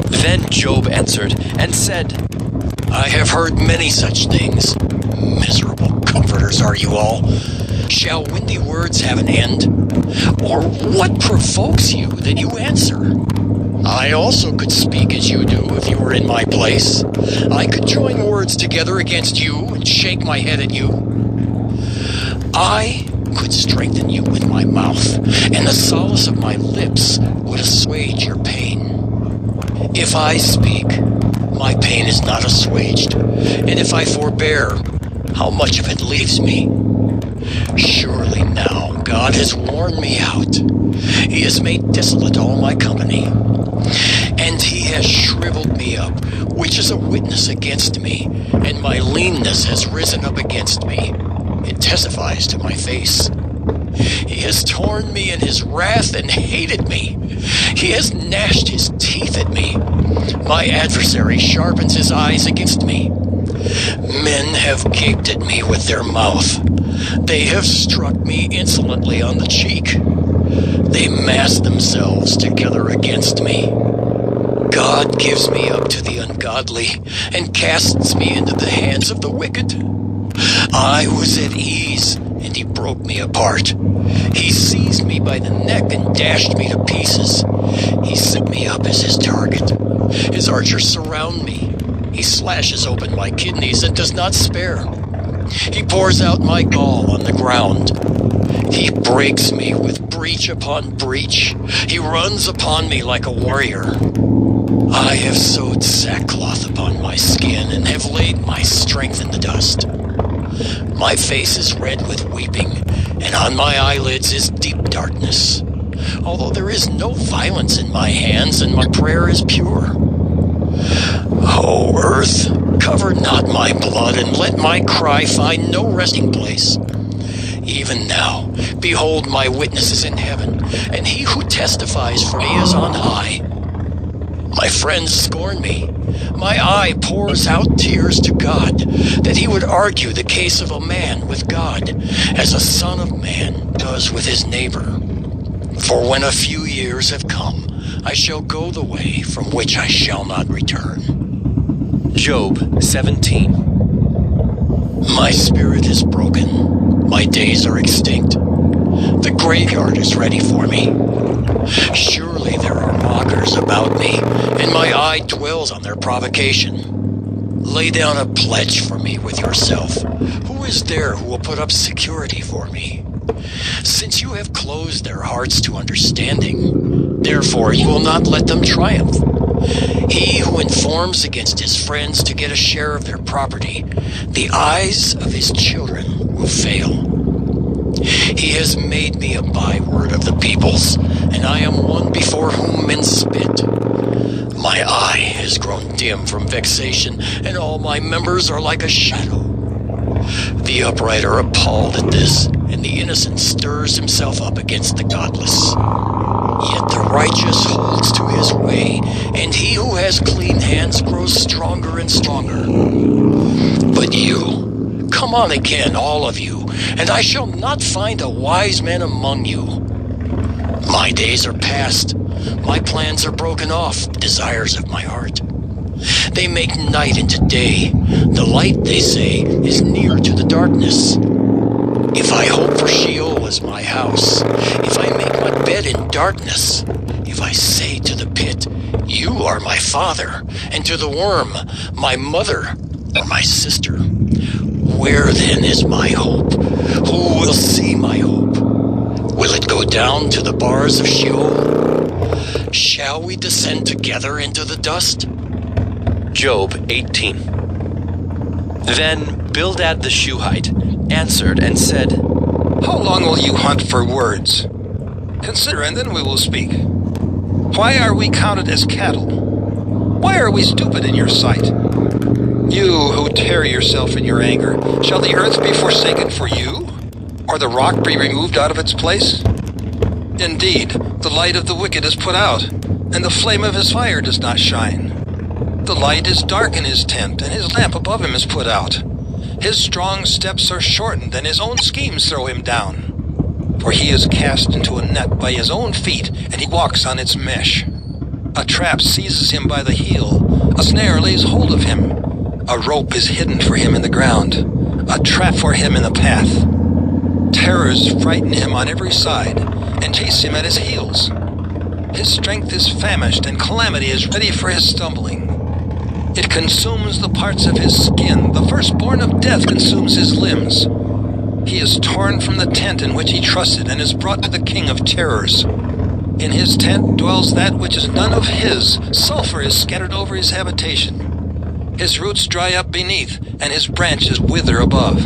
Then Job answered and said, I have heard many such things. Miserable comforters are you all. Shall windy words have an end? Or what provokes you that you answer? I also could speak as you do if you were in my place. I could join words together against you and shake my head at you. I could strengthen you with my mouth, and the solace of my lips would assuage your pain. If I speak, my pain is not assuaged, and if I forbear, how much of it leaves me? Surely now God has worn me out. He has made desolate all my company, and he has shriveled me up, which is a witness against me, and my leanness has risen up against me. It testifies to my face. He has torn me in his wrath and hated me. He has gnashed his teeth at me. My adversary sharpens his eyes against me. Men have gaped at me with their mouth. They have struck me insolently on the cheek. They mass themselves together against me. God gives me up to the ungodly and casts me into the hands of the wicked. I was at ease, and he broke me apart. He seized me by the neck and dashed me to pieces. He set me up as his target. His archers surround me. He slashes open my kidneys and does not spare. He pours out my gall on the ground. He breaks me with breach upon breach. He runs upon me like a warrior. I have sewed sackcloth upon my skin and have laid my strength in the dust. My face is red with weeping, and on my eyelids is deep darkness. Although there is no violence in my hands, and my prayer is pure. O earth, cover not my blood, and let my cry find no resting place. Even now, behold, my witness is in heaven, and he who testifies for me is on high. My friends scorn me. My eye pours out tears to God, that he would argue the case of a man with God, as a son of man does with his neighbor. For when a few years have come, I shall go the way from which I shall not return. Job 17. My spirit is broken. My days are extinct. The graveyard is ready for me. Surely there are mockers about me, and my eye dwells on their provocation. Lay down a pledge for me with yourself. Who is there who will put up security for me? Since you have closed their hearts to understanding, therefore you will not let them triumph. He who informs against his friends to get a share of their property, the eyes of his children will fail. He has made me a byword of the peoples, and I am one before whom men spit. My eye has grown dim from vexation, and all my members are like a shadow. The upright are appalled at this, and the innocent stirs himself up against the godless. Yet the righteous holds to his way, and he who has clean hands grows stronger and stronger. But you, come on again, all of you, and I shall not find a wise man among you. My days are past. My plans are broken off, desires of my heart. They make night into day. The light, they say, is near to the darkness. If I hope for Sheol as my house, if I make my bed in darkness, if I say to the pit, you are my father, and to the worm, my mother or my sister, where then is my hope? Who will see my hope? Will it go down to the bars of Sheol? Shall we descend together into the dust? Job 18. Then Bildad the Shuhite answered and said, How long will you hunt for words? Consider, and then we will speak. Why are we counted as cattle? Why are we stupid in your sight? You who tear yourself in your anger, shall the earth be forsaken for you? Or the rock be removed out of its place? Indeed, the light of the wicked is put out, and the flame of his fire does not shine. The light is dark in his tent, and his lamp above him is put out. His strong steps are shortened, and his own schemes throw him down. For he is cast into a net by his own feet, and he walks on its mesh. A trap seizes him by the heel, a snare lays hold of him. A rope is hidden for him in the ground, a trap for him in the path. Terrors frighten him on every side, and chase him at his heels. His strength is famished, and calamity is ready for his stumbling. It consumes the parts of his skin. The firstborn of death consumes his limbs. He is torn from the tent in which he trusted and is brought to the king of terrors. In his tent dwells that which is none of his. Sulfur is scattered over his habitation. His roots dry up beneath, and his branches wither above.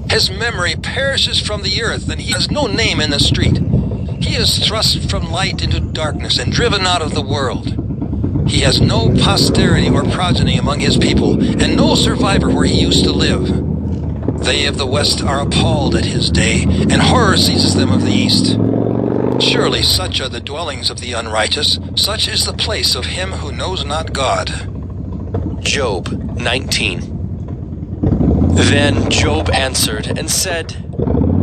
His memory perishes from the earth, and he has no name in the street. He is thrust from light into darkness and driven out of the world. He has no posterity or progeny among his people, and no survivor where he used to live. They of the west are appalled at his day, and horror seizes them of the east. Surely such are the dwellings of the unrighteous, such is the place of him who knows not God. Job 19. Then Job answered and said,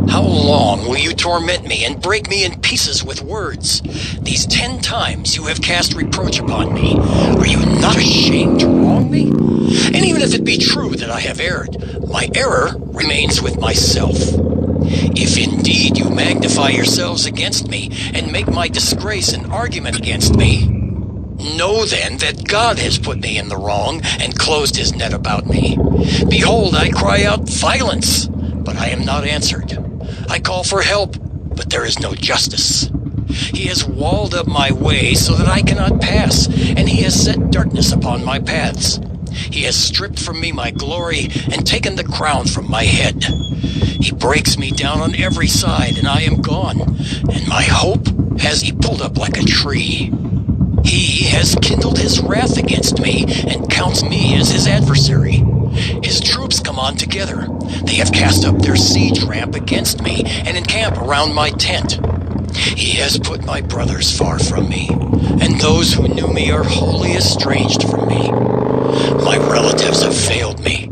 How long will you torment me and break me in pieces with words? These 10 times you have cast reproach upon me. Are you not ashamed to wrong me? And even if it be true that I have erred, my error remains with myself. If indeed you magnify yourselves against me and make my disgrace an argument against me, know then that God has put me in the wrong and closed his net about me. Behold, I cry out violence, but I am not answered. I call for help, but there is no justice. He has walled up my way so that I cannot pass, and he has set darkness upon my paths. He has stripped from me my glory and taken the crown from my head. He breaks me down on every side, and I am gone, and my hope has he pulled up like a tree. He has kindled his wrath against me and counts me as his adversary. His troops come on together. They have cast up their siege ramp against me and encamp around my tent. He has put my brothers far from me, and those who knew me are wholly estranged from me. My relatives have failed me.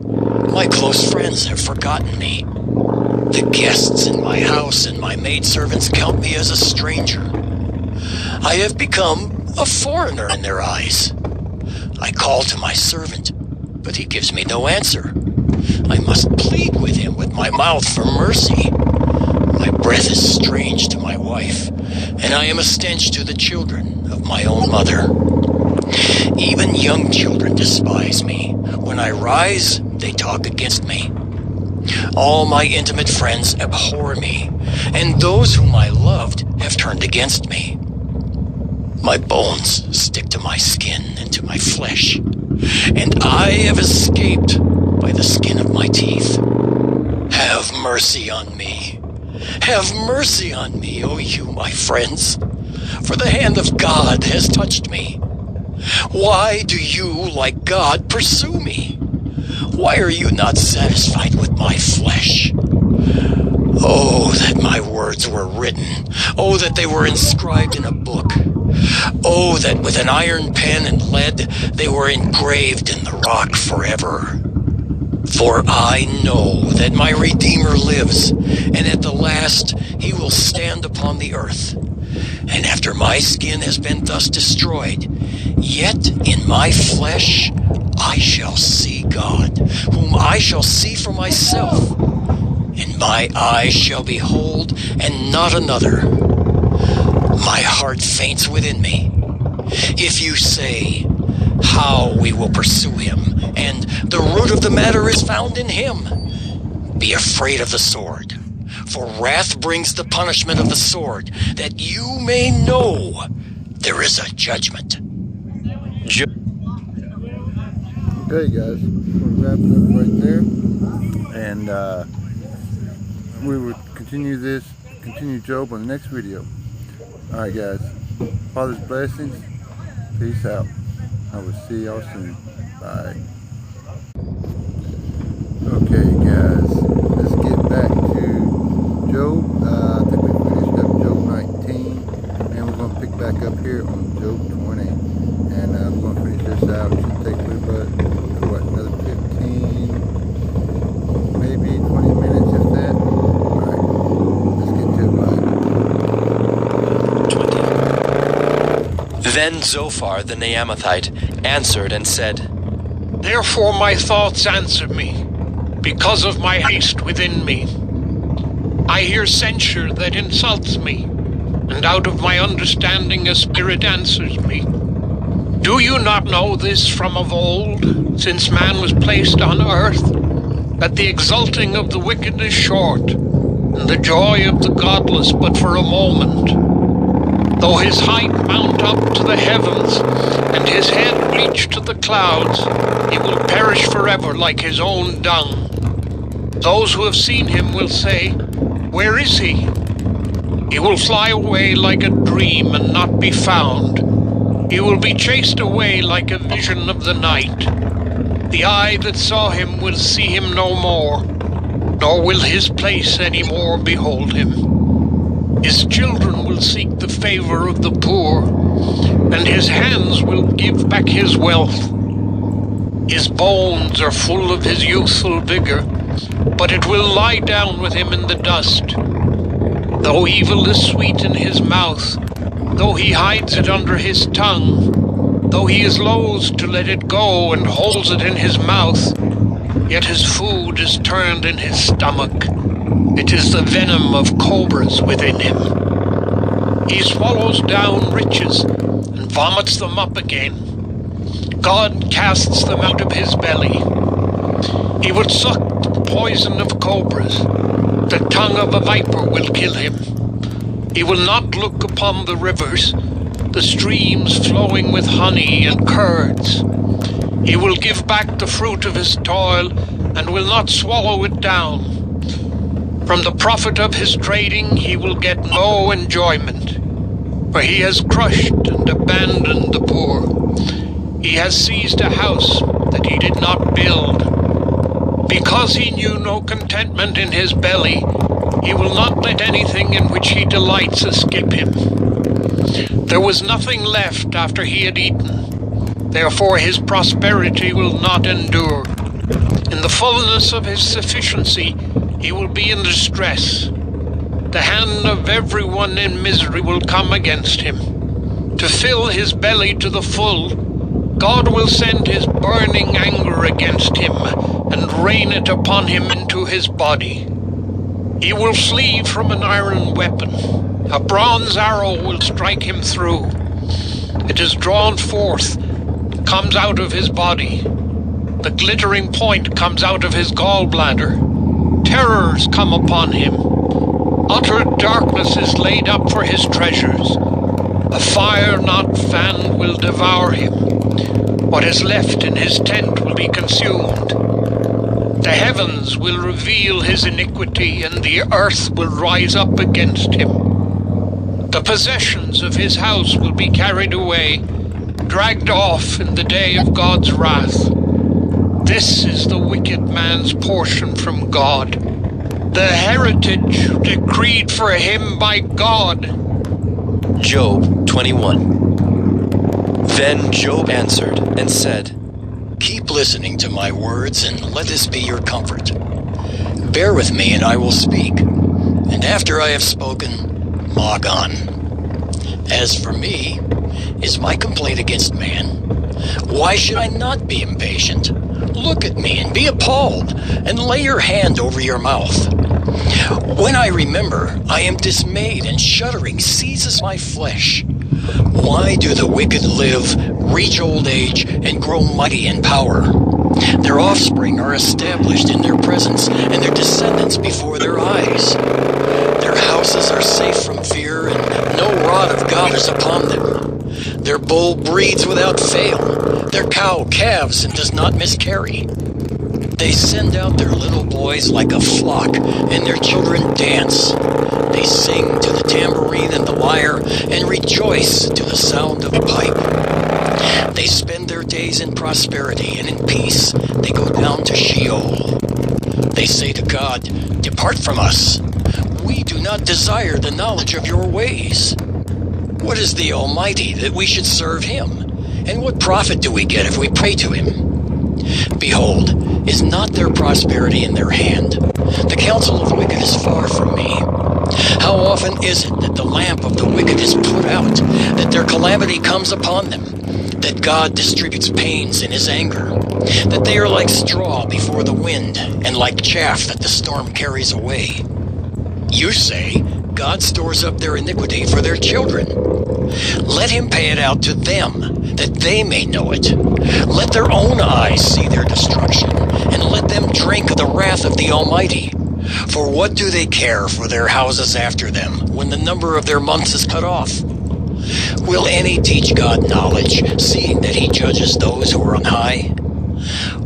My close friends have forgotten me. The guests in my house and my maidservants count me as a stranger. I have become a foreigner in their eyes. I call to my servant, but he gives me no answer. I must plead with him with my mouth for mercy. My breath is strange to my wife, and I am a stench to the children of my own mother. Even young children despise me. When I rise, they talk against me. All my intimate friends abhor me, and those whom I loved have turned against me. My bones stick to my skin and to my flesh, and I have escaped by the skin of my teeth. Have mercy on me. Have mercy on me, O you, my friends, for the hand of God has touched me. Why do you, like God, pursue me? Why are you not satisfied with my flesh? Oh, that my words were written. Oh, that they were inscribed in a book. Oh, that with an iron pen and lead they were engraved in the rock forever. For I know that my Redeemer lives, and at the last he will stand upon the earth. And after my skin has been thus destroyed, Yet in my flesh I shall see God, whom I shall see for myself. And my eyes shall behold, and not another. My heart faints within me. If you say, how we will pursue him, and the root of the matter is found in him, be afraid of the sword, for wrath brings the punishment of the sword, that you may know there is a judgment. Okay, guys, we'll wrap it up right there, and we will continue Job on the next video. Alright, guys, Father's blessings, peace out. I will see y'all soon. Bye. Okay, guys, let's get back to Job. I think we finished up Job 19, and we're going to pick back up here on Job 20. And we're going to finish this out. It should take another 15, maybe 20 minutes, if that. Alright, let's get to it. 20. Then Zophar the Naamathite answered and said, Therefore my thoughts answer me, because of my haste within me. I hear censure that insults me, and out of my understanding a spirit answers me. Do you not know this from of old, since man was placed on earth, that the exulting of the wicked is short, and the joy of the godless but for a moment? Though his height mount up to the heavens, and his head reach to the clouds, he will perish forever like his own dung. Those who have seen him will say, Where is he? He will fly away like a dream and not be found. He will be chased away like a vision of the night. The eye that saw him will see him no more, nor will his place any more behold him. His children will seek the favor of the poor, and his hands will give back his wealth. His bones are full of his youthful vigor, but it will lie down with him in the dust. Though evil is sweet in his mouth, though he hides it under his tongue, though he is loath to let it go and holds it in his mouth, yet his food is turned in his stomach. It is the venom of cobras within him. He swallows down riches and vomits them up again. God casts them out of his belly. He would suck the poison of cobras. The tongue of a viper will kill him. He will not look upon the rivers, the streams flowing with honey and curds. He will give back the fruit of his toil, and will not swallow it down. From the profit of his trading he will get no enjoyment, for he has crushed and abandoned the poor. He has seized a house that he did not build. Because he knew no contentment in his belly, he will not let anything in which he delights escape him. There was nothing left after he had eaten. Therefore his prosperity will not endure. In the fullness of his sufficiency, he will be in distress. The hand of everyone in misery will come against him. To fill his belly to the full, God will send his burning anger against him and rain it upon him into his body. He will flee from an iron weapon. A bronze arrow will strike him through. It is drawn forth, comes out of his body. The glittering point comes out of his gallbladder. Terrors come upon him. Utter darkness is laid up for his treasures. A fire not fanned will devour him. What is left in his tent will be consumed. The heavens will reveal his iniquity, and the earth will rise up against him. The possessions of his house will be carried away, dragged off in the day of God's wrath. This is the wicked man's portion from God, the heritage decreed for him by God. Job 21. Then Job answered and said, Keep listening to my words, and let this be your comfort. Bear with me, and I will speak, and after I have spoken, log on. As for me, is my complaint against man? Why should I not be impatient? Look at me and be appalled, and lay your hand over your mouth. When I remember, I am dismayed, and shuddering seizes my flesh. Why do the wicked live, reach old age, and grow mighty in power? Their offspring are established in their presence, and their descendants before their eyes. Their houses are safe from fear, and no rod of God is upon them. Their bull breeds without fail. Their cow calves and does not miscarry. They send out their little boys like a flock, and their children dance. They sing to the tambourine and the lyre, and rejoice to the sound of the pipe. They spend their days in prosperity, and in peace they go down to Sheol. They say to God, "Depart from us. We do not desire the knowledge of your ways." What is the Almighty that we should serve him? And what profit do we get if we pray to him? Behold, is not their prosperity in their hand? The counsel of the wicked is far from me. How often is it that the lamp of the wicked is put out, that their calamity comes upon them, that God distributes pains in his anger, that they are like straw before the wind, and like chaff that the storm carries away? You say, God stores up their iniquity for their children. Let him pay it out to them, that they may know it. Let their own eyes see their destruction, and let them drink of the wrath of the Almighty. For what do they care for their houses after them, when the number of their months is cut off? Will any teach God knowledge, seeing that he judges those who are on high?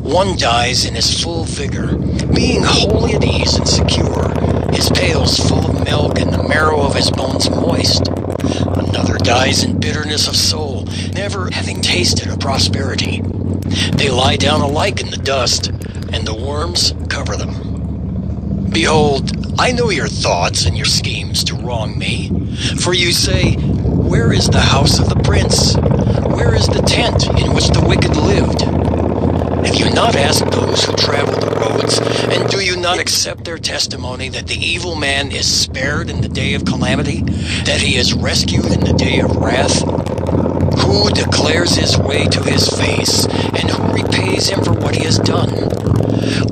One dies in his full vigor, being wholly at ease and secure, his pails full of milk and the marrow of his bones moist. Another dies in bitterness of soul, never having tasted of prosperity. They lie down alike in the dust, and the worms cover them. Behold, I know your thoughts and your schemes to wrong me. For you say, where is the house of the prince? Where is the tent in which the wicked lived? Have you not asked those who travel the roads, and do you not accept their testimony that the evil man is spared in the day of calamity, that he is rescued in the day of wrath? Who declares his way to his face, and who repays him for what he has done?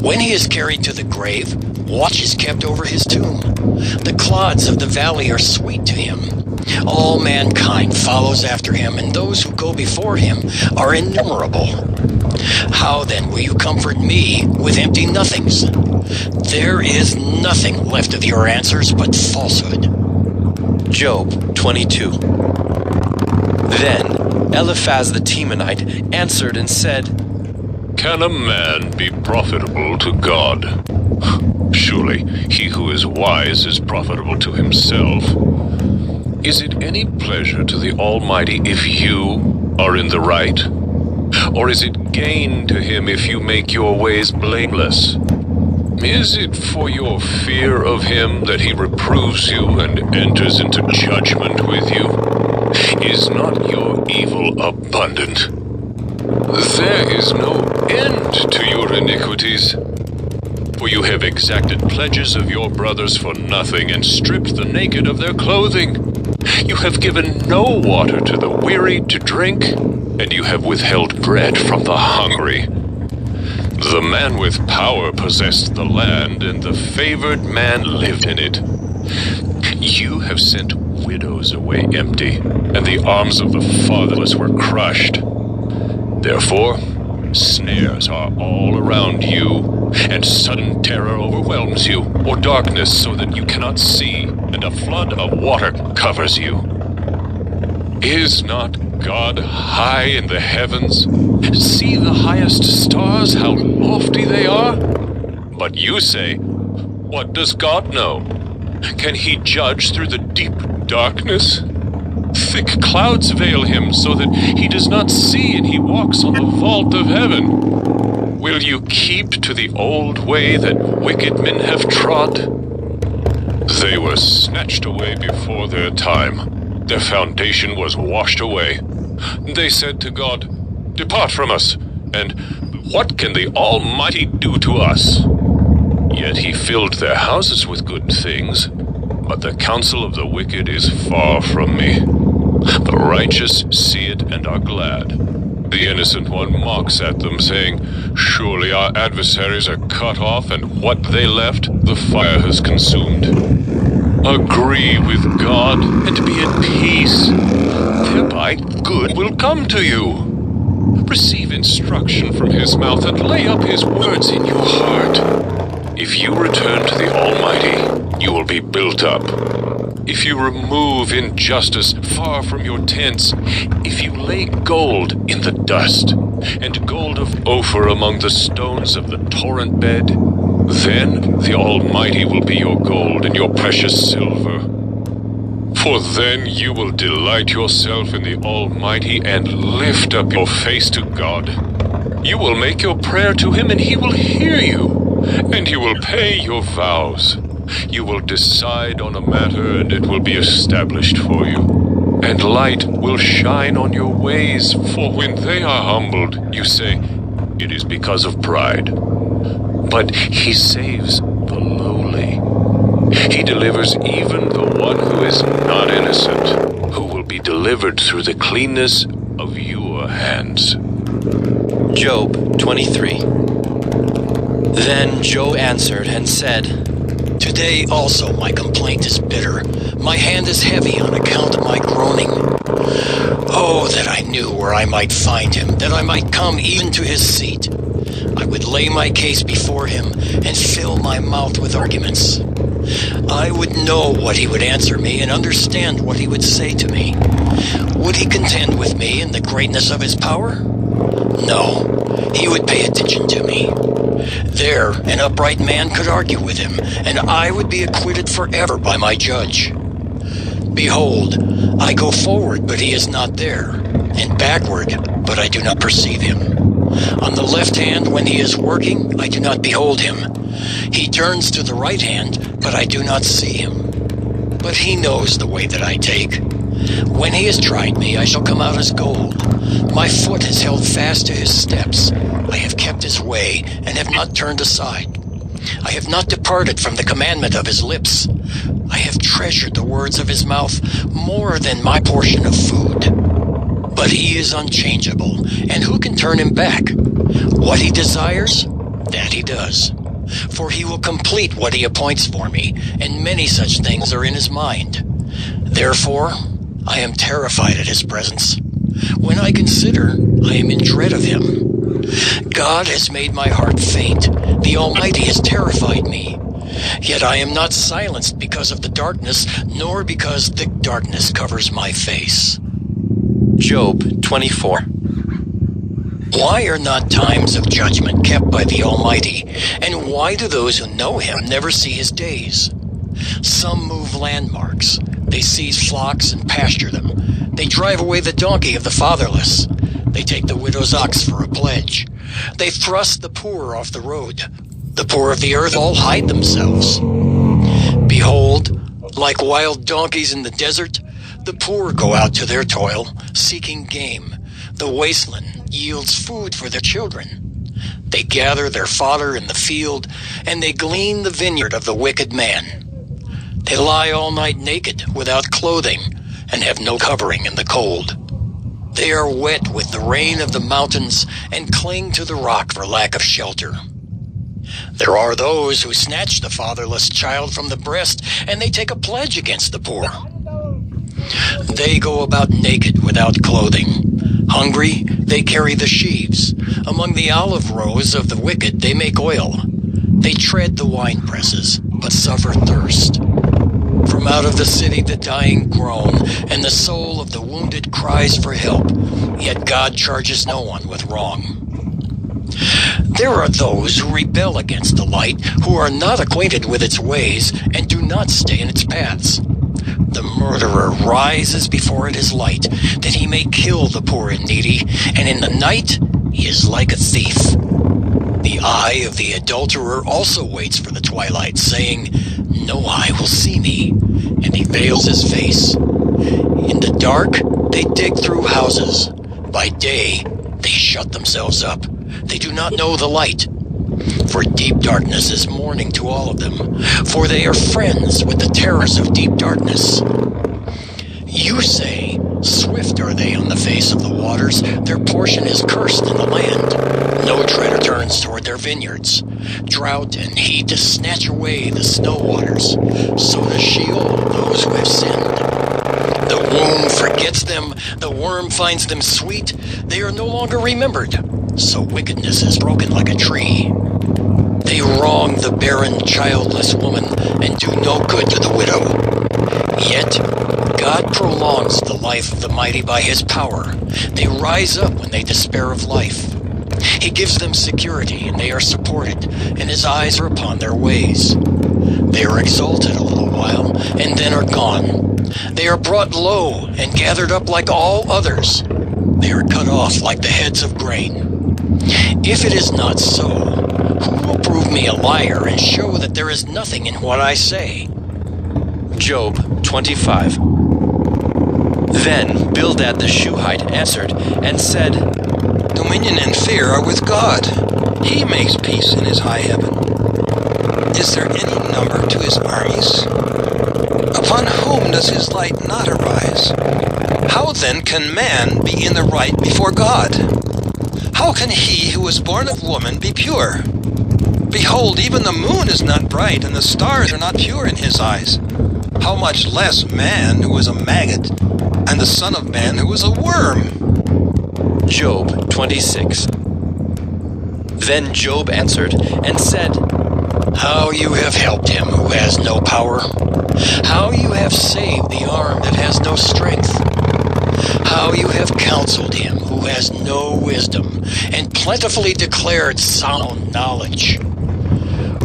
When he is carried to the grave, watch is kept over his tomb. The clods of the valley are sweet to him. All mankind follows after him, and those who go before him are innumerable. How then will you comfort me with empty nothings? There is nothing left of your answers but falsehood. Job 22. Then Eliphaz the Temanite answered and said, Can a man be profitable to God? Surely he who is wise is profitable to himself. Is it any pleasure to the Almighty if you are in the right? Or is it gain to him if you make your ways blameless? Is it for your fear of him that he reproves you and enters into judgment with you? Is not your evil abundant? There is no end to your iniquities. For you have exacted pledges of your brothers for nothing, and stripped the naked of their clothing. You have given no water to the weary to drink, and you have withheld bread from the hungry. The man with power possessed the land, and the favored man lived in it. You have sent widows away empty, and the arms of the fatherless were crushed. Therefore, snares are all around you, and sudden terror overwhelms you, or darkness so that you cannot see, and a flood of water covers you. Is not God high in the heavens? See the highest stars, how lofty they are? But you say, what does God know? Can he judge through the deep darkness? Thick clouds veil him so that he does not see, and he walks on the vault of heaven. Will you keep to the old way that wicked men have trod? They were snatched away before their time. Their foundation was washed away. They said to God, Depart from us, and what can the Almighty do to us? Yet he filled their houses with good things, but the counsel of the wicked is far from me. The righteous see it and are glad. The innocent one mocks at them, saying, "Surely our adversaries are cut off, and what they left, the fire has consumed." Agree with God and be at peace. Thereby good will come to you. Receive instruction from his mouth and lay up his words in your heart. If you return to the Almighty, you will be built up. If you remove injustice far from your tents, if you lay gold in the dust, and gold of Ophir among the stones of the torrent bed, then the Almighty will be your gold and your precious silver. For then you will delight yourself in the Almighty and lift up your face to God. You will make your prayer to him and he will hear you, and he will pay your vows. You will decide on a matter and it will be established for you. And light will shine on your ways, for when they are humbled, you say, "It is because of pride." But he saves the lowly. He delivers even the one who is not innocent, who will be delivered through the cleanness of your hands. Job 23. Then Job answered and said, Today also my complaint is bitter. My hand is heavy on account of my groaning. Oh, that I knew where I might find him, that I might come even to his seat. I would lay my case before him and fill my mouth with arguments. I would know what he would answer me and understand what he would say to me. Would he contend with me in the greatness of his power? No, he would pay attention to me. There, an upright man could argue with him, and I would be acquitted forever by my judge. Behold, I go forward, but he is not there, and backward, but I do not perceive him. On the left hand, when he is working, I do not behold him. He turns to the right hand, but I do not see him. But he knows the way that I take. When he has tried me, I shall come out as gold. My foot has held fast to his steps. I have kept his way, and have not turned aside. I have not departed from the commandment of his lips. I have treasured the words of his mouth more than my portion of food. But he is unchangeable, and who can turn him back? What he desires, that he does. For he will complete what he appoints for me, and many such things are in his mind. Therefore, I am terrified at his presence. When I consider, I am in dread of him. God has made my heart faint. The Almighty has terrified me. Yet I am not silenced because of the darkness, nor because thick darkness covers my face. Job 24. Why are not times of judgment kept by the Almighty? And why do those who know him never see his days? Some move landmarks. They seize flocks and pasture them. They drive away the donkey of the fatherless. They take the widow's ox for a pledge. They thrust the poor off the road. The poor of the earth all hide themselves. Behold, like wild donkeys in the desert, the poor go out to their toil, seeking game. The wasteland yields food for their children. They gather their fodder in the field, and they glean the vineyard of the wicked man. They lie all night naked, without clothing, and have no covering in the cold. They are wet with the rain of the mountains, and cling to the rock for lack of shelter. There are those who snatch the fatherless child from the breast, and they take a pledge against the poor. They go about naked without clothing. Hungry, they carry the sheaves. Among the olive rows of the wicked, they make oil. They tread the wine presses, but suffer thirst. From out of the city the dying groan, and the soul of the wounded cries for help. Yet God charges no one with wrong. There are those who rebel against the light, who are not acquainted with its ways, and do not stay in its paths. The murderer rises before it is light, that he may kill the poor and needy, and in the night he is like a thief. The eye of the adulterer also waits for the twilight, saying, "No eye will see me," and he veils his face. In the dark they dig through houses. By day they shut themselves up. They do not know the light. For deep darkness is morning to all of them, for they are friends with the terrors of deep darkness. You say, swift are they on the face of the waters, their portion is cursed in the land. No treader turns toward their vineyards. Drought and heat snatch away the snow waters. So does Sheol those who have sinned. The womb forgets them, the worm finds them sweet. They are no longer remembered, so wickedness is broken like a tree. They wrong the barren, childless woman and do no good to the widow. Yet, God prolongs the life of the mighty by his power. They rise up when they despair of life. He gives them security, and they are supported, and his eyes are upon their ways. They are exalted a little while, and then are gone. They are brought low and gathered up like all others. They are cut off like the heads of grain. If it is not so, who will prove me a liar and show that there is nothing in what I say? Job 25. Then Bildad the Shuhite answered and said, Dominion and fear are with God. He makes peace in his high heaven. Is there any number to his armies? Upon whom does his light not arise? How then can man be in the right before God? How can he who was born of woman be pure? Behold, even the moon is not bright, and the stars are not pure in his eyes. How much less man who is a maggot, and the son of man who is a worm? Job 26. Then Job answered and said, How you have helped him who has no power. How you have saved the arm that has no strength. How you have counseled him who has no wisdom, and plentifully declared sound knowledge.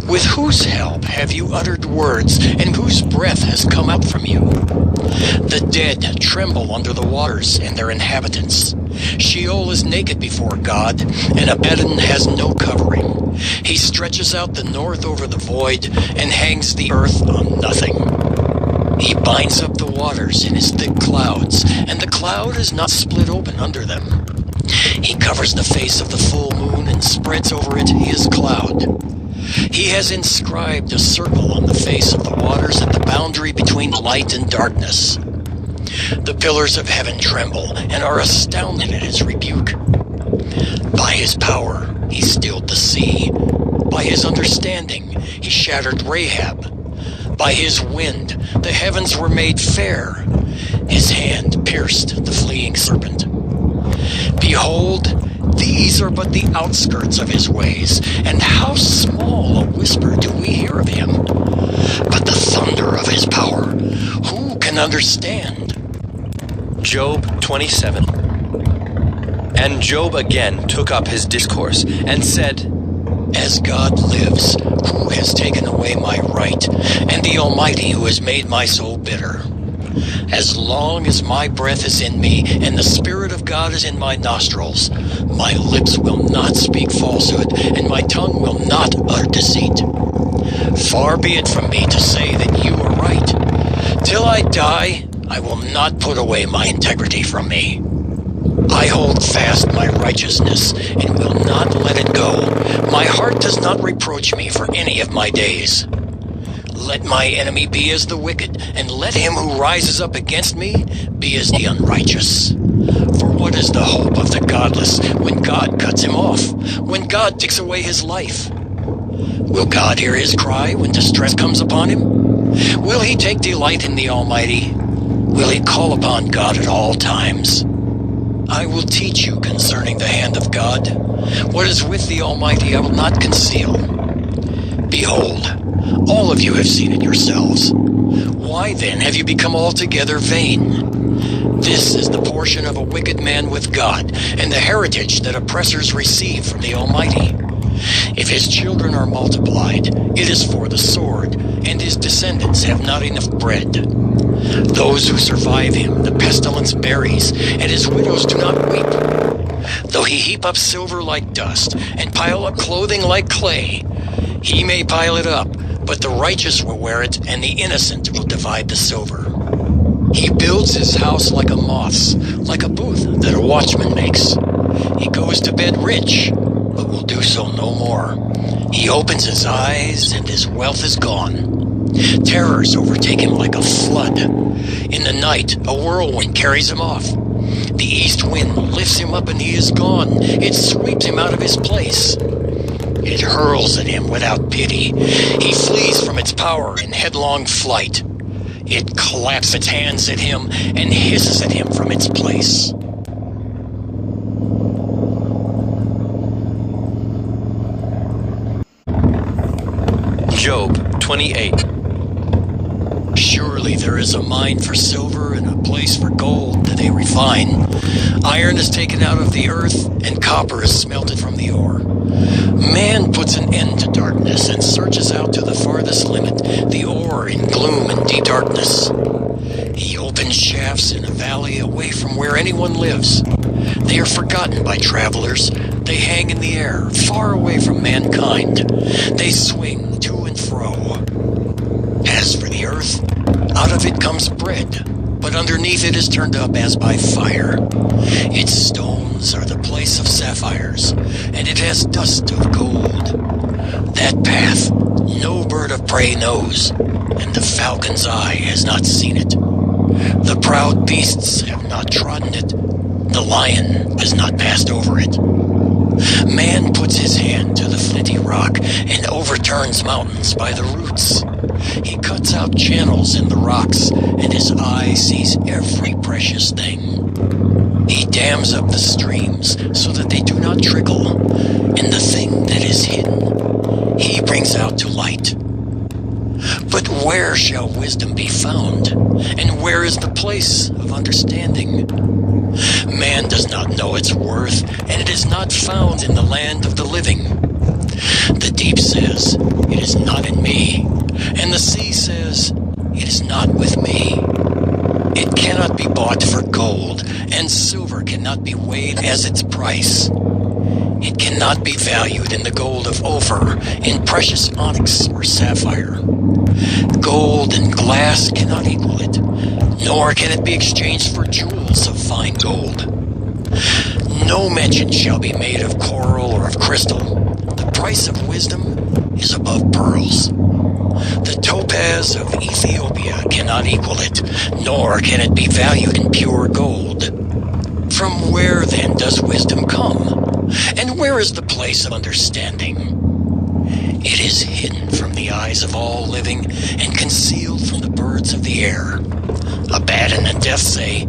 With whose help have you uttered words, and whose breath has come out from you? The dead tremble under the waters and their inhabitants. Sheol is naked before God, and Abaddon has no covering. He stretches out the north over the void, and hangs the earth on nothing. He binds up the waters in his thick clouds, and the cloud is not split open under them. He covers the face of the full moon, and spreads over it his cloud. He has inscribed a circle on the face of the waters at the boundary between light and darkness. The pillars of heaven tremble and are astounded at his rebuke. By his power he stilled the sea. By his understanding he shattered Rahab. By his wind the heavens were made fair. His hand pierced the fleeing serpent. Behold, these are but the outskirts of his ways, and how small a whisper do we hear of him. But the thunder of his power, who can understand? Job 27. And Job again took up his discourse, and said, As God lives, who has taken away my right, and the Almighty who has made my soul bitter? As long as my breath is in me, and the Spirit of God is in my nostrils, my lips will not speak falsehood, and my tongue will not utter deceit. Far be it from me to say that you are right. Till I die, I will not put away my integrity from me. I hold fast my righteousness, and will not let it go. My heart does not reproach me for any of my days. Let my enemy be as the wicked, and let him who rises up against me be as the unrighteous. For what is the hope of the godless when God cuts him off, when God takes away his life? Will God hear his cry when distress comes upon him? Will he take delight in the Almighty? Will he call upon God at all times? I will teach you concerning the hand of God. What is with the Almighty I will not conceal. Behold, all of you have seen it yourselves. Why then have you become altogether vain? This is the portion of a wicked man with God, and the heritage that oppressors receive from the Almighty. If his children are multiplied, it is for the sword, and his descendants have not enough bread. Those who survive him the pestilence buries, and his widows do not weep. Though he heap up silver like dust, and pile up clothing like clay, he may pile it up, but the righteous will wear it, and the innocent will divide the silver. He builds his house like a moth's, like a booth that a watchman makes. He goes to bed rich, but will do so no more. He opens his eyes, and his wealth is gone. Terrors overtake him like a flood. In the night, a whirlwind carries him off. The east wind lifts him up and he is gone. It sweeps him out of his place. It hurls at him without pity. He flees from its power in headlong flight. It claps its hands at him and hisses at him from its place. Job 28. Surely there is a mine for silver and a place for gold that they refine. Iron is taken out of the earth, and copper is smelted from the ore. Man puts an end to darkness and searches out to the farthest limit, the ore in gloom and deep darkness. He opens shafts in a valley away from where anyone lives. They are forgotten by travelers. They hang in the air, far away from mankind. They swing to and fro. As for the earth, out of it comes bread, but underneath it is turned up as by fire. Its stones are the place of sapphires, and it has dust of gold. That path no bird of prey knows, and the falcon's eye has not seen it. The proud beasts have not trodden it. The lion has not passed over it. Man puts his hand to the flinty rock and overturns mountains by the roots. He cuts out channels in the rocks, and his eye sees every precious thing. He dams up the streams so that they do not trickle, and the thing that is hidden he brings out to light. But where shall wisdom be found, and where is the place of understanding? Man does not know its worth, and it is not found in the land of the living. The deep says, "It is not in me," and the sea says, "It is not with me." It cannot be bought for gold, and silver cannot be weighed as its price. It cannot be valued in the gold of Ophir, in precious onyx or sapphire. Gold and glass cannot equal it, nor can it be exchanged for jewels of fine gold. No mention shall be made of coral or of crystal. The price of wisdom is above pearls. The topaz of Ethiopia cannot equal it, nor can it be valued in pure gold. From where then does wisdom come? And where is the place of understanding? It is hidden from the eyes of all living and concealed from the birds of the air. Abaddon and Death say,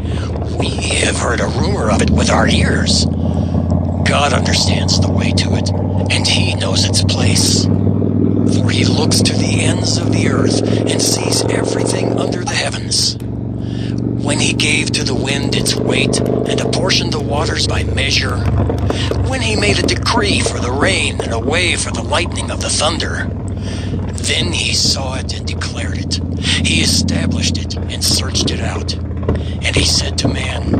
"We have heard a rumor of it with our ears." God understands the way to it, and he knows its place. For he looks to the ends of the earth and sees everything under the heavens. When he gave to the wind its weight and apportioned the waters by measure, when he made a decree for the rain and a way for the lightning of the thunder, then he saw it and declared it. He established it and searched it out. And he said to man,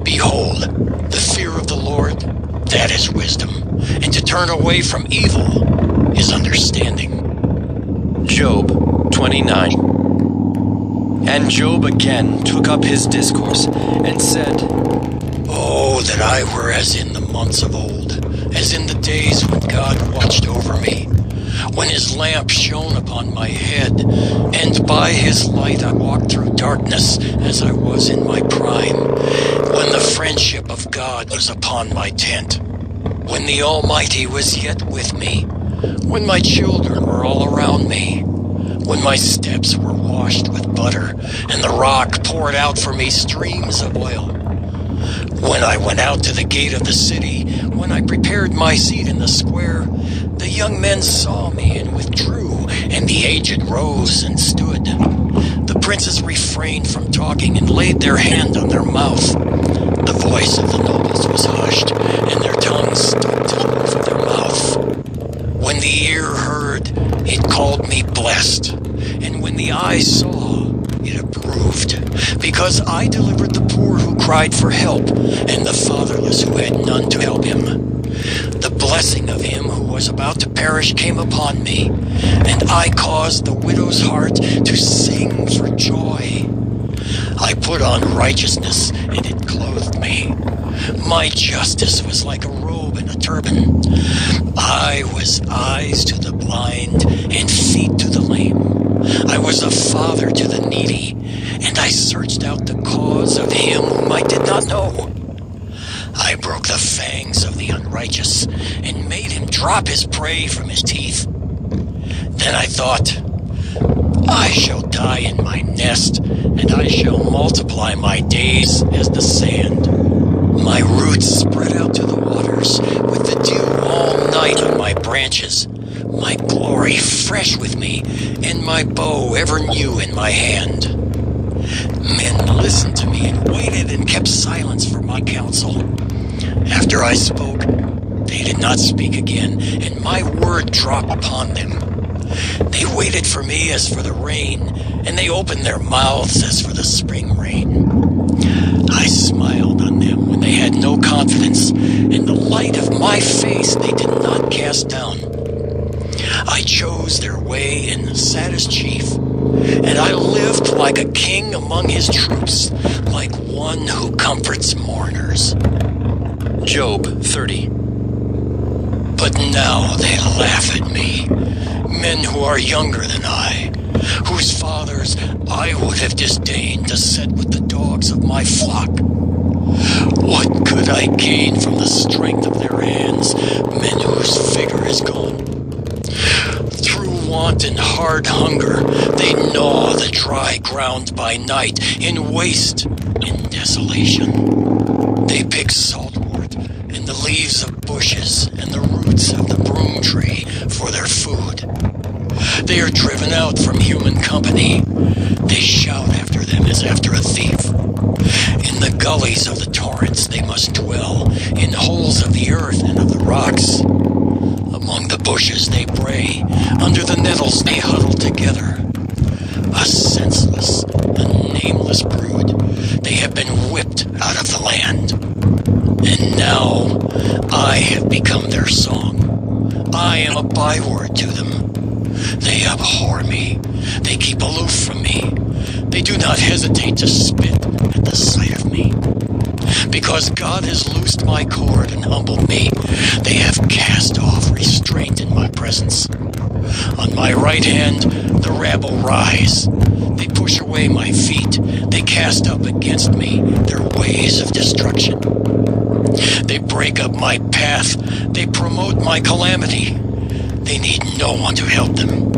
"Behold, the fear of the Lord, that is wisdom, and to turn away from evil is understanding." Job 29. And Job again took up his discourse, and said, "Oh, that I were as in the months of old, as in the days when God watched over me, when his lamp shone upon my head, and by his light I walked through darkness as I was in my prime, when the friendship of God was upon my tent, when the Almighty was yet with me, when my children were all around me, when my steps were washed with butter, and the rock poured out for me streams of oil. When I went out to the gate of the city, when I prepared my seat in the square, the young men saw me and withdrew, and the aged rose and stood. The princes refrained from talking and laid their hand on their mouth. The voice of the nobles was hushed, and their tongues stuck to the roof of their mouth. When the ear heard, it called me blessed, and when the eye saw, it approved, because I delivered the poor who cried for help, and the fatherless who had none to help him. The blessing of him who was about to perish came upon me, and I caused the widow's heart to sing for joy. I put on righteousness, and it clothed me. My justice was like a robe and a turban. I was eyes to the blind and feet to the lame. I was a father to the needy, and I searched out the cause of him whom I did not know. I broke the fangs of the unrighteous and made him drop his prey from his teeth. Then I thought, I shall die in my nest, and I shall multiply my days as the sand. My roots spread out to the waters, with the dew all night on my branches, my glory fresh with me, and my bow ever new in my hand. Men listened to me and waited and kept silence for my counsel. After I spoke, they did not speak again, and my word dropped upon them. They waited for me as for the rain, and they opened their mouths as for the spring rain. I smiled on them when they had no confidence, and the light of my face they did not cast down. I chose their way and sat as chief, and I lived like a king among his troops, like one who comforts mourners. Job 30. But now they laugh at me, men who are younger than I, whose fathers I would have disdained to set with the dogs of my flock. What could I gain from the strength of their hands, men whose vigor is gone? Through want and hard hunger, they gnaw the dry ground by night, in waste, in desolation. They pick saltwort and the leaves of bushes and the roots of the broom tree for their food. They are driven out from human company. They shout after them as after a thief. In the gullies of the torrents they must dwell, in holes of the earth and of the rocks. Among the bushes they bray, under the nettles they huddle together. A senseless, a nameless brood, they have been whipped out of the land. And now I have become their song. I am a byword to them. They abhor me. They keep aloof from me. They do not hesitate to spit at the sight of me. Because God has loosed my cord and humbled me, they have cast off restraint in my presence. On my right hand, the rabble rise. They push away my feet. They cast up against me their ways of destruction. They break up my path. They promote my calamity. They need no one to help them.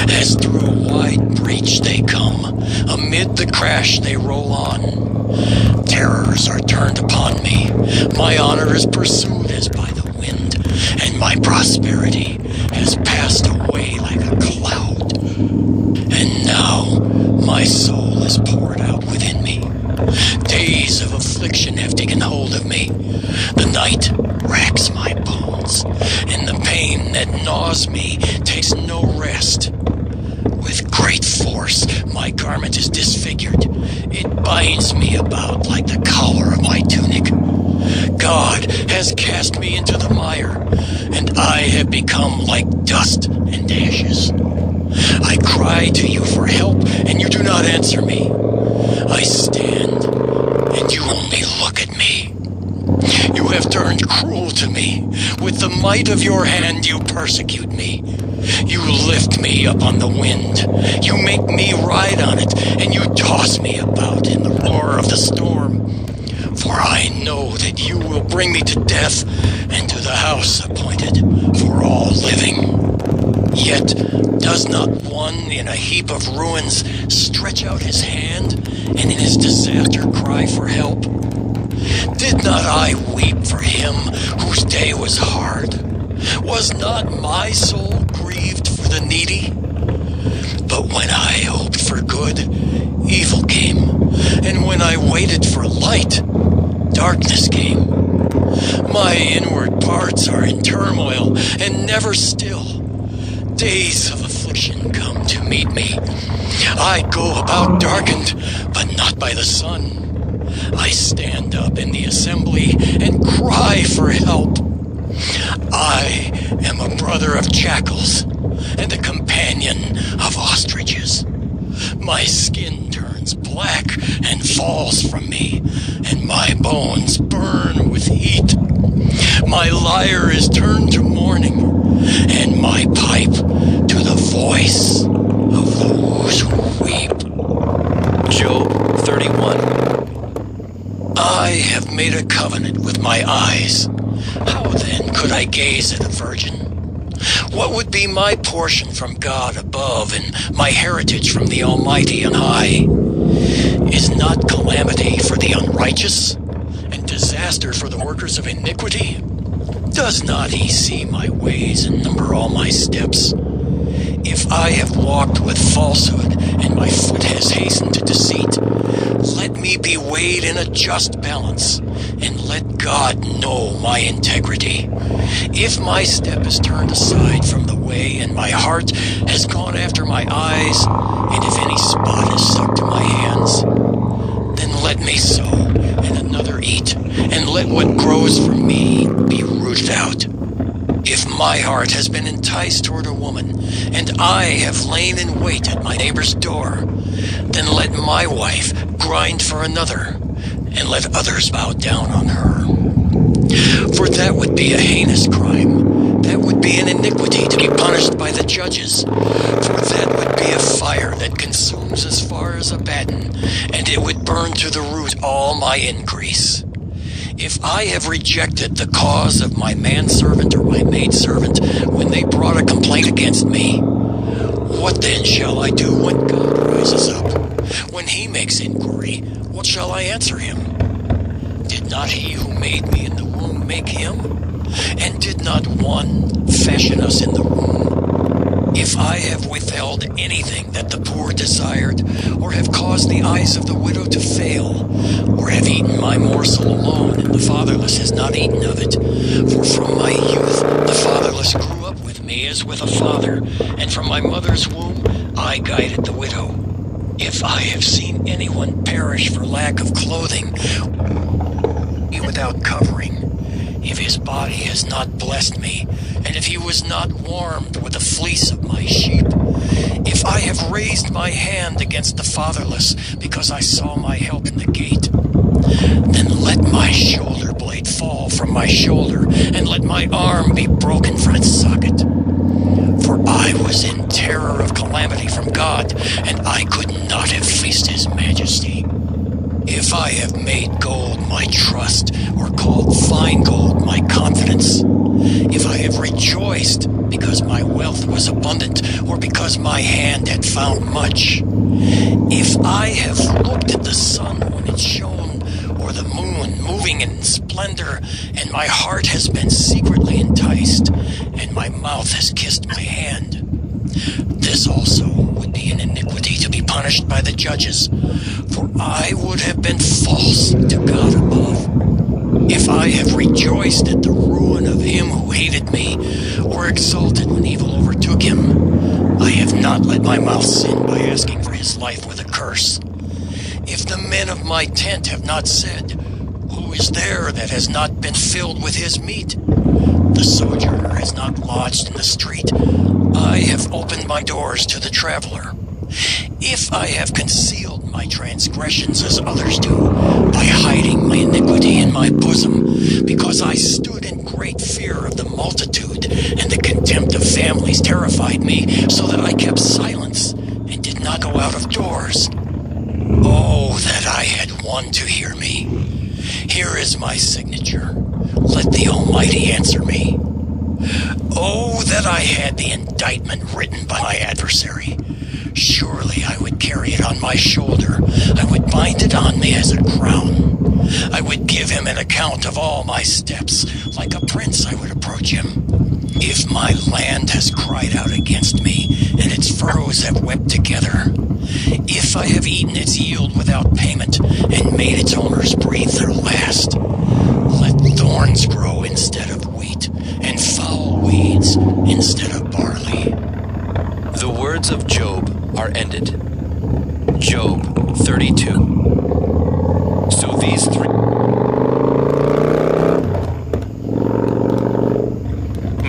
As through a wide breach they come, amid the crash they roll on. Terrors are turned upon me. My honor is pursued as by the wind, and my prosperity has passed away like a cloud. And now my soul is poured out within me. Days of affliction have taken hold of me. The night racks my bones, and the pain that gnaws me takes no rest. With great force, my garment is disfigured. It binds me about like the collar of my tunic. God has cast me into the mire, and I have become like dust and ashes. I cry to you for help, and you do not answer me. I stand, and you only look at me. You have turned cruel to me. With the might of your hand you persecute me. You lift me up on the wind. You make me ride on it, and you toss me about in the roar of the storm. For I know that you will bring me to death, and to the house appointed for all living. Yet does not one in a heap of ruins stretch out his hand, and in his disaster cry for help? Did not I weep for him whose day was hard? Was not my soul grieved for the needy? But when I hoped for good, evil came, and when I waited for light, darkness came. My inward parts are in turmoil and never still. Days of affliction come to meet me. I go about darkened, but not by the sun. I stand up in the assembly and cry for help. I am a brother of jackals and a companion of ostriches. My skin turns black and falls from me, and my bones burn with heat. My lyre is turned to mourning, and my pipe to the voice of the those who weep. Job 31. I have made a covenant with my eyes. How then could I gaze at a virgin? What would be my portion from God above and my heritage from the Almighty on high? Is not calamity for the unrighteous and disaster for the workers of iniquity? Does not he see my ways and number all my steps? If I have walked with falsehood and my foot has hastened to deceit, let me be weighed in a just balance, and let God know my integrity. If my step is turned aside from the way, and my heart has gone after my eyes, and if any spot is stuck to my hands, then let me sow, and another eat, and let what grows from me be rooted out. If my heart has been enticed toward a woman, and I have lain in wait at my neighbor's door, then let my wife grind for another, and let others bow down on her. For that would be a heinous crime. That would be an iniquity to be punished by the judges. For that would be a fire that consumes as far as Abaddon, and it would burn to the root all my increase. If I have rejected the cause of my manservant or my maidservant when they brought a complaint against me, what then shall I do when God rises up? When he makes inquiry, what shall I answer him? Did not he who made me in the womb make him? And did not one fashion us in the womb? If I have withheld anything that the poor desired, or have caused the eyes of the widow to fail, or have eaten my morsel alone, and the fatherless has not eaten of it, for from my youth the fatherless grew up with me as with a father, and from my mother's womb I guided the widow. If I have seen anyone perish for lack of clothing, without covering, if his body has not blessed me, and if he was not warmed with the fleece of my sheep, if I have raised my hand against the fatherless because I saw my help in the gate, then let my shoulder blade fall from my shoulder, and let my arm be broken from its socket. For I was in terror of calamity from God, and I could not have faced his majesty. If I have made gold my trust, or called fine gold my confidence, if I have rejoiced because my wealth was abundant, or because my hand had found much, if I have looked at the sun when it shone, or the moon moving in splendor, and my heart has been secretly enticed, and my mouth has kissed my hand, this also would be an iniquity to be punished by the judges, for I would have been false to God above. If I have rejoiced at the ruin of him who hated me, or exulted when evil overtook him, I have not let my mouth sin by asking for his life with a curse. If the men of my tent have not said, who is there that has not been filled with his meat? The sojourner has not lodged in the street. I have opened my doors to the traveler. If I have concealed my transgressions as others do, by hiding my iniquity in my bosom, because I stood in great fear of the multitude, and the contempt of families terrified me, so that I kept silence, and did not go out of doors. Oh, that I had one to hear me. Here is my signature. Let the Almighty answer me. Oh, that I had the indictment written by my adversary. Surely I would carry it on my shoulder. I would bind it on me as a crown. I would give him an account of all my steps. Like a prince I would approach him. If my land has cried out against me, and its furrows have wept together, if I have eaten its yield without payment, and made its owners breathe their last, let thorns grow instead of wheat, and foul weeds instead of barley. The words of Job are ended. Job 32. So these three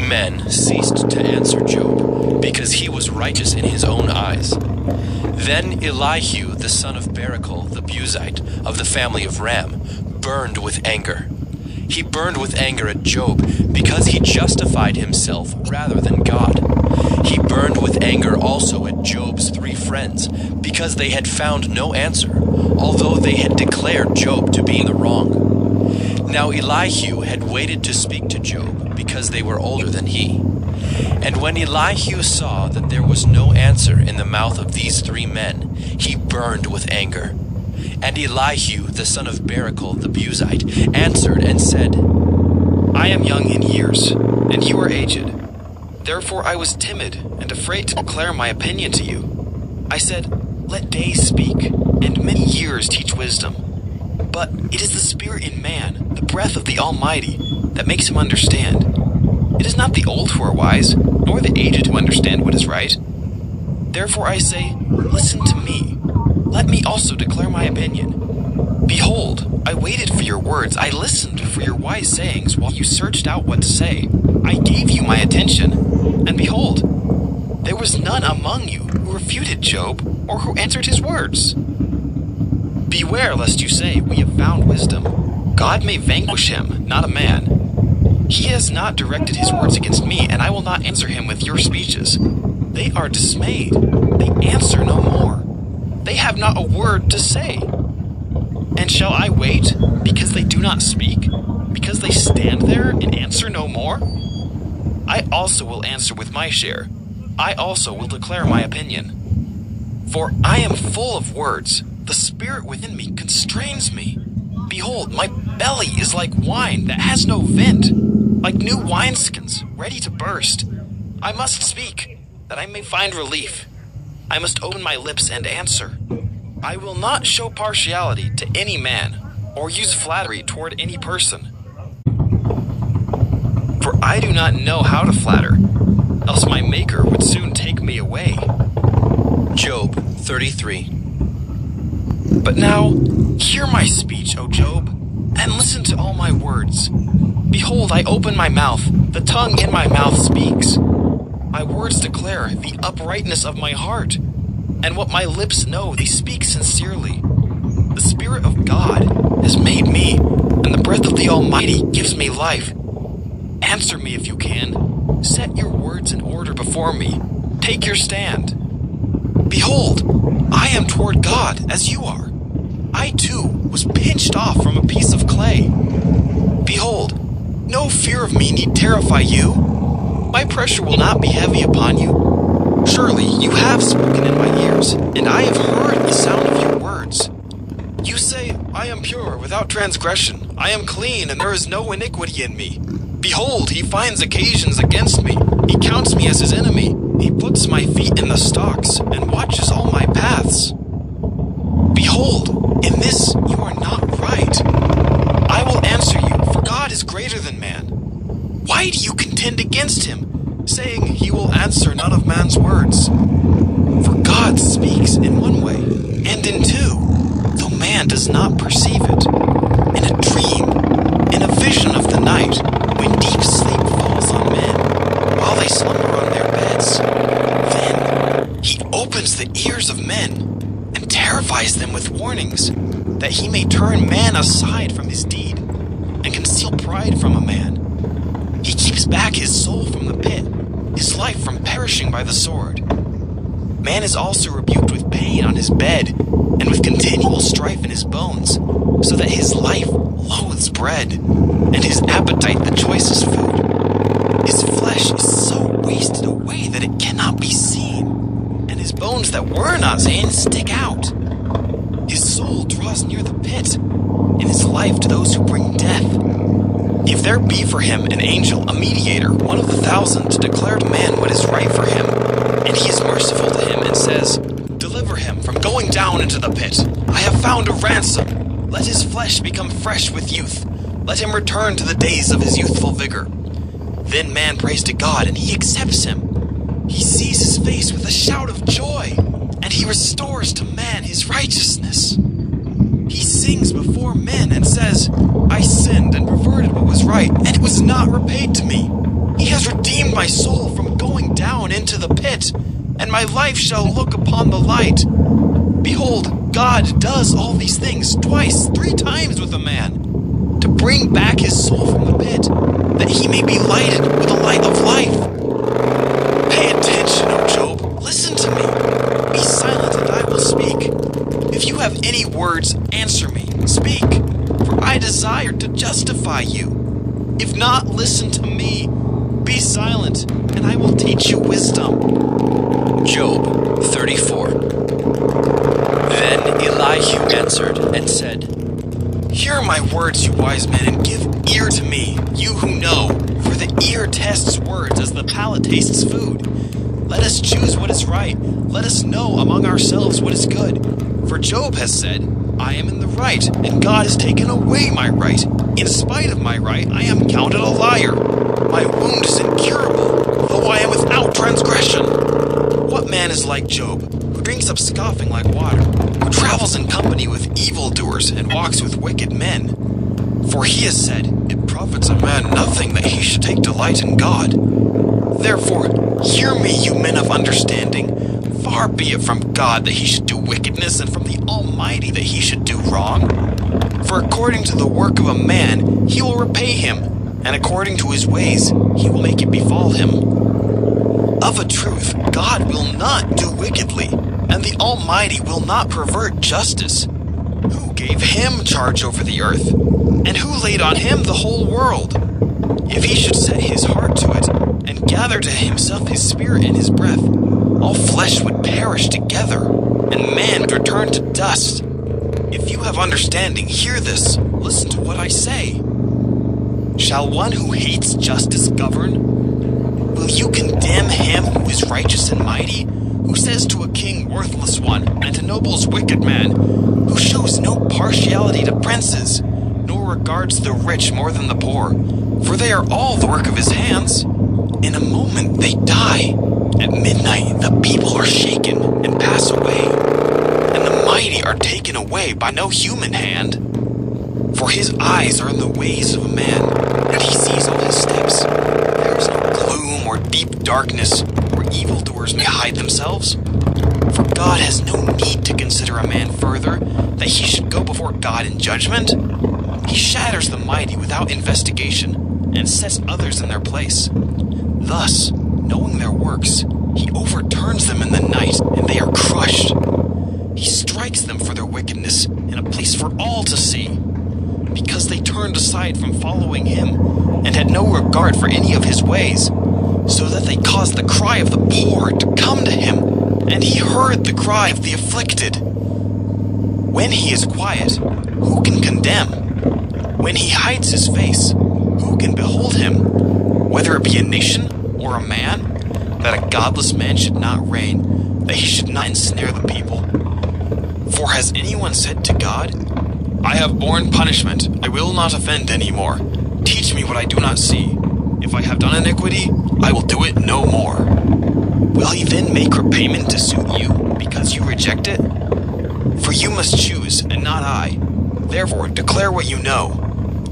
men ceased to answer Job, because he was righteous in his own eyes. Then Elihu, the son of Barachel, the Buzite, of the family of Ram, burned with anger. He burned with anger at Job because he justified himself rather than God. He burned with anger also at Job's 3 friends because they had found no answer, although they had declared Job to be in the wrong. Now Elihu had waited to speak to Job because they were older than he. And when Elihu saw that there was no answer in the mouth of these 3 men, he burned with anger. And Elihu, the son of Barachel the Buzite, answered and said, I am young in years, and you are aged. Therefore I was timid and afraid to declare my opinion to you. I said, let days speak, and many years teach wisdom. But it is the spirit in man, the breath of the Almighty, that makes him understand. It is not the old who are wise, nor the aged who understand what is right. Therefore I say, listen to me. Let me also declare my opinion. Behold, I waited for your words. I listened for your wise sayings while you searched out what to say. I gave you my attention. And behold, there was none among you who refuted Job or who answered his words. Beware lest you say, we have found wisdom. God may vanquish him, not a man. He has not directed his words against me, and I will not answer him with your speeches. They are dismayed. They answer no more. They have not a word to say. And shall I wait because they do not speak? Because they stand there and answer no more? I also will answer with my share. I also will declare my opinion. For I am full of words. The spirit within me constrains me. Behold, my belly is like wine that has no vent, like new wineskins ready to burst. I must speak, that I may find relief. I must open my lips and answer. I will not show partiality to any man, or use flattery toward any person. For I do not know how to flatter, else my Maker would soon take me away. Job 33. But now, hear my speech, O Job, and listen to all my words. Behold, I open my mouth, the tongue in my mouth speaks. My words declare the uprightness of my heart, and what my lips know, they speak sincerely. The Spirit of God has made me, and the breath of the Almighty gives me life. Answer me if you can. Set your words in order before me. Take your stand. Behold, I am toward God as you are. I too was pinched off from a piece of clay. Behold, no fear of me need terrify you. My pressure will not be heavy upon you. Surely you have spoken in my ears, and I have heard the sound of your words. You say, I am pure, without transgression. I am clean, and there is no iniquity in me. Behold, he finds occasions against me. He counts me as his enemy. He puts my feet in the stocks, and watches all my paths. Behold, in this you are not right. I will answer you, for God is greater than man. Why do you contend against him, saying he will answer none of man's words? For God speaks in one way, and in two, though man does not perceive it. In a dream, in a vision of the night, when deep sleep falls on men, while they slumber on their beds, then he opens the ears of men, and terrifies them with warnings, that he may turn man aside from his deed, and conceal pride from a man. He keeps back his soul from the pit, his life from perishing by the sword. Man is also rebuked with pain on his bed, and with continual strife in his bones, so that his life loathes bread, and his appetite the choicest food. His flesh is so wasted away that it cannot be seen, and his bones that were not seen stick out. His soul draws near the pit, and his life to those who bring death. If there be for him an angel, a mediator, one of the 1,000, to declare to man what is right for him, and he is merciful to him and says, deliver him from going down into the pit. I have found a ransom. Let his flesh become fresh with youth. Let him return to the days of his youthful vigor. Then man prays to God, and he accepts him. He sees his face with a shout of joy, and he restores to man his righteousness. He sings before men and says, I sinned and perverted what was right, and it was not repaid to me. He has redeemed my soul from going down into the pit, and my life shall look upon the light. Behold, God does all these things twice, 3 times with a man. to bring back his soul from the pit, that he may be lighted with the light of life. Pay attention, O Job. Listen to me. Be silent and I will speak. If you have any words, answer me. Speak, for I desire to justify you. If not, listen to me. Be silent, and I will teach you wisdom. Job 34. Then Elihu answered and said, Hear my words, you wise men, and give ear to me, you who know, for the ear tests words as the palate tastes food. Let us choose what is right. Let us know among ourselves what is good. For Job has said, I am in the right, and God has taken away my right. In spite of my right, I am counted a liar. My wound is incurable, though I am without transgression. What man is like Job, who drinks up scoffing like water, who travels in company with evildoers and walks with wicked men? For he has said, It profits a man nothing that he should take delight in God. Therefore, hear me, you men of understanding. Far be it from God that he should do wickedness, and from the Almighty that he should do wrong. For according to the work of a man, he will repay him, and according to his ways, he will make it befall him. Of a truth, God will not do wickedly, and the Almighty will not pervert justice. Who gave him charge over the earth? And who laid on him the whole world? If he should set his heart to it, and gather to himself his spirit and his breath, all flesh would perish together, and man would return to dust. If you have understanding, hear this. Listen to what I say. Shall one who hates justice govern? Will you condemn him who is righteous and mighty, who says to a king worthless one, and to nobles wicked man, who shows no partiality to princes, nor regards the rich more than the poor, for they are all the work of his hands. In a moment they die. At midnight the people are shaken and pass away, and the mighty are taken away by no human hand. For his eyes are in the ways of a man, and he sees all his steps. There is no gloom or deep darkness where evildoers may hide themselves. For God has no need to consider a man further, that he should go before God in judgment. He shatters the mighty without investigation, and sets others in their place. Thus, knowing their works, he overturns them in the night, and they are crushed. He strikes them for their wickedness in a place for all to see, because they turned aside from following him, and had no regard for any of his ways, so that they caused the cry of the poor to come to him, and he heard the cry of the afflicted. When he is quiet, who can condemn? When he hides his face, who can behold him? Whether it be a nation or a man, that a godless man should not reign, that he should not ensnare the people. For has anyone said to God, I have borne punishment, I will not offend any more. Teach me what I do not see. If I have done iniquity, I will do it no more. Will he then make repayment to suit you, because you reject it? For you must choose, and not I. Therefore, declare what you know.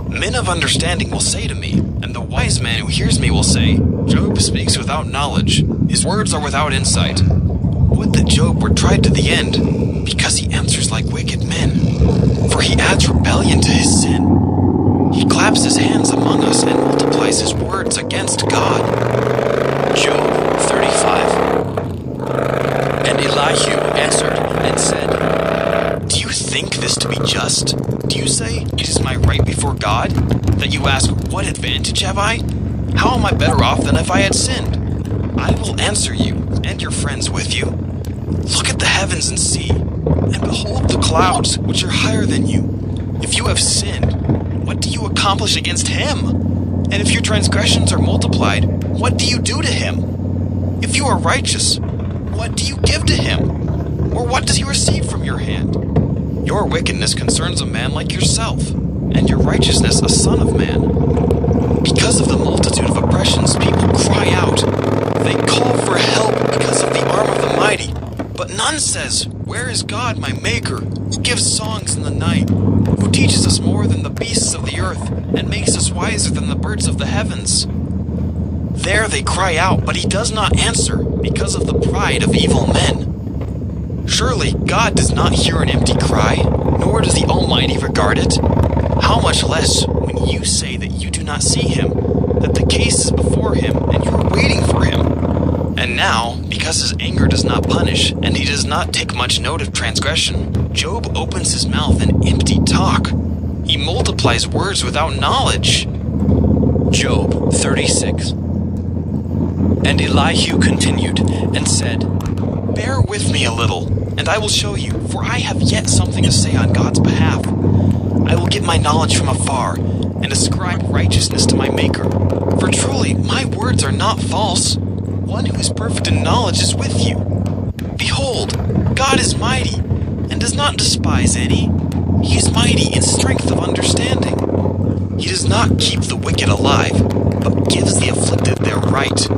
Men of understanding will say to me, and the wise man who hears me will say, Job speaks without knowledge. His words are without insight. Would that Job were tried to the end, because he answers like wicked men. For he adds rebellion to his sin. He claps his hands among us and multiplies his words against God. Job 35. And Elihu answered and said, Do you think this to be just? Do you say, It is my right before God? That you ask, What advantage have I? How am I better off than if I had sinned? I will answer you, and your friends with you. Look at the heavens and see, and behold the clouds, which are higher than you. If you have sinned, what do you accomplish against him? And if your transgressions are multiplied, what do you do to him? If you are righteous, what do you give to him? Or what does he receive from your hand? Your wickedness concerns a man like yourself, and your righteousness a son of man. Because of the multitude of oppressions, people cry out. They call for help because of the arm of the mighty. But none says, Where is God, my Maker, who gives songs in the night, who teaches us more than the beasts of the earth, and makes us wiser than the birds of the heavens? There they cry out, but he does not answer, because of the pride of evil men. Surely God does not hear an empty cry, nor does the Almighty regard it. How much less you say that you do not see him, that the case is before him, and you are waiting for him. And now, because his anger does not punish, and he does not take much note of transgression, Job opens his mouth in empty talk. He multiplies words without knowledge. Job 36. And Elihu continued and said, Bear with me a little, and I will show you, for I have yet something to say on God's behalf. I will get my knowledge from afar, and ascribe righteousness to my Maker. For truly, my words are not false. One who is perfect in knowledge is with you. Behold, God is mighty, and does not despise any. He is mighty in strength of understanding. He does not keep the wicked alive, but gives the afflicted their right.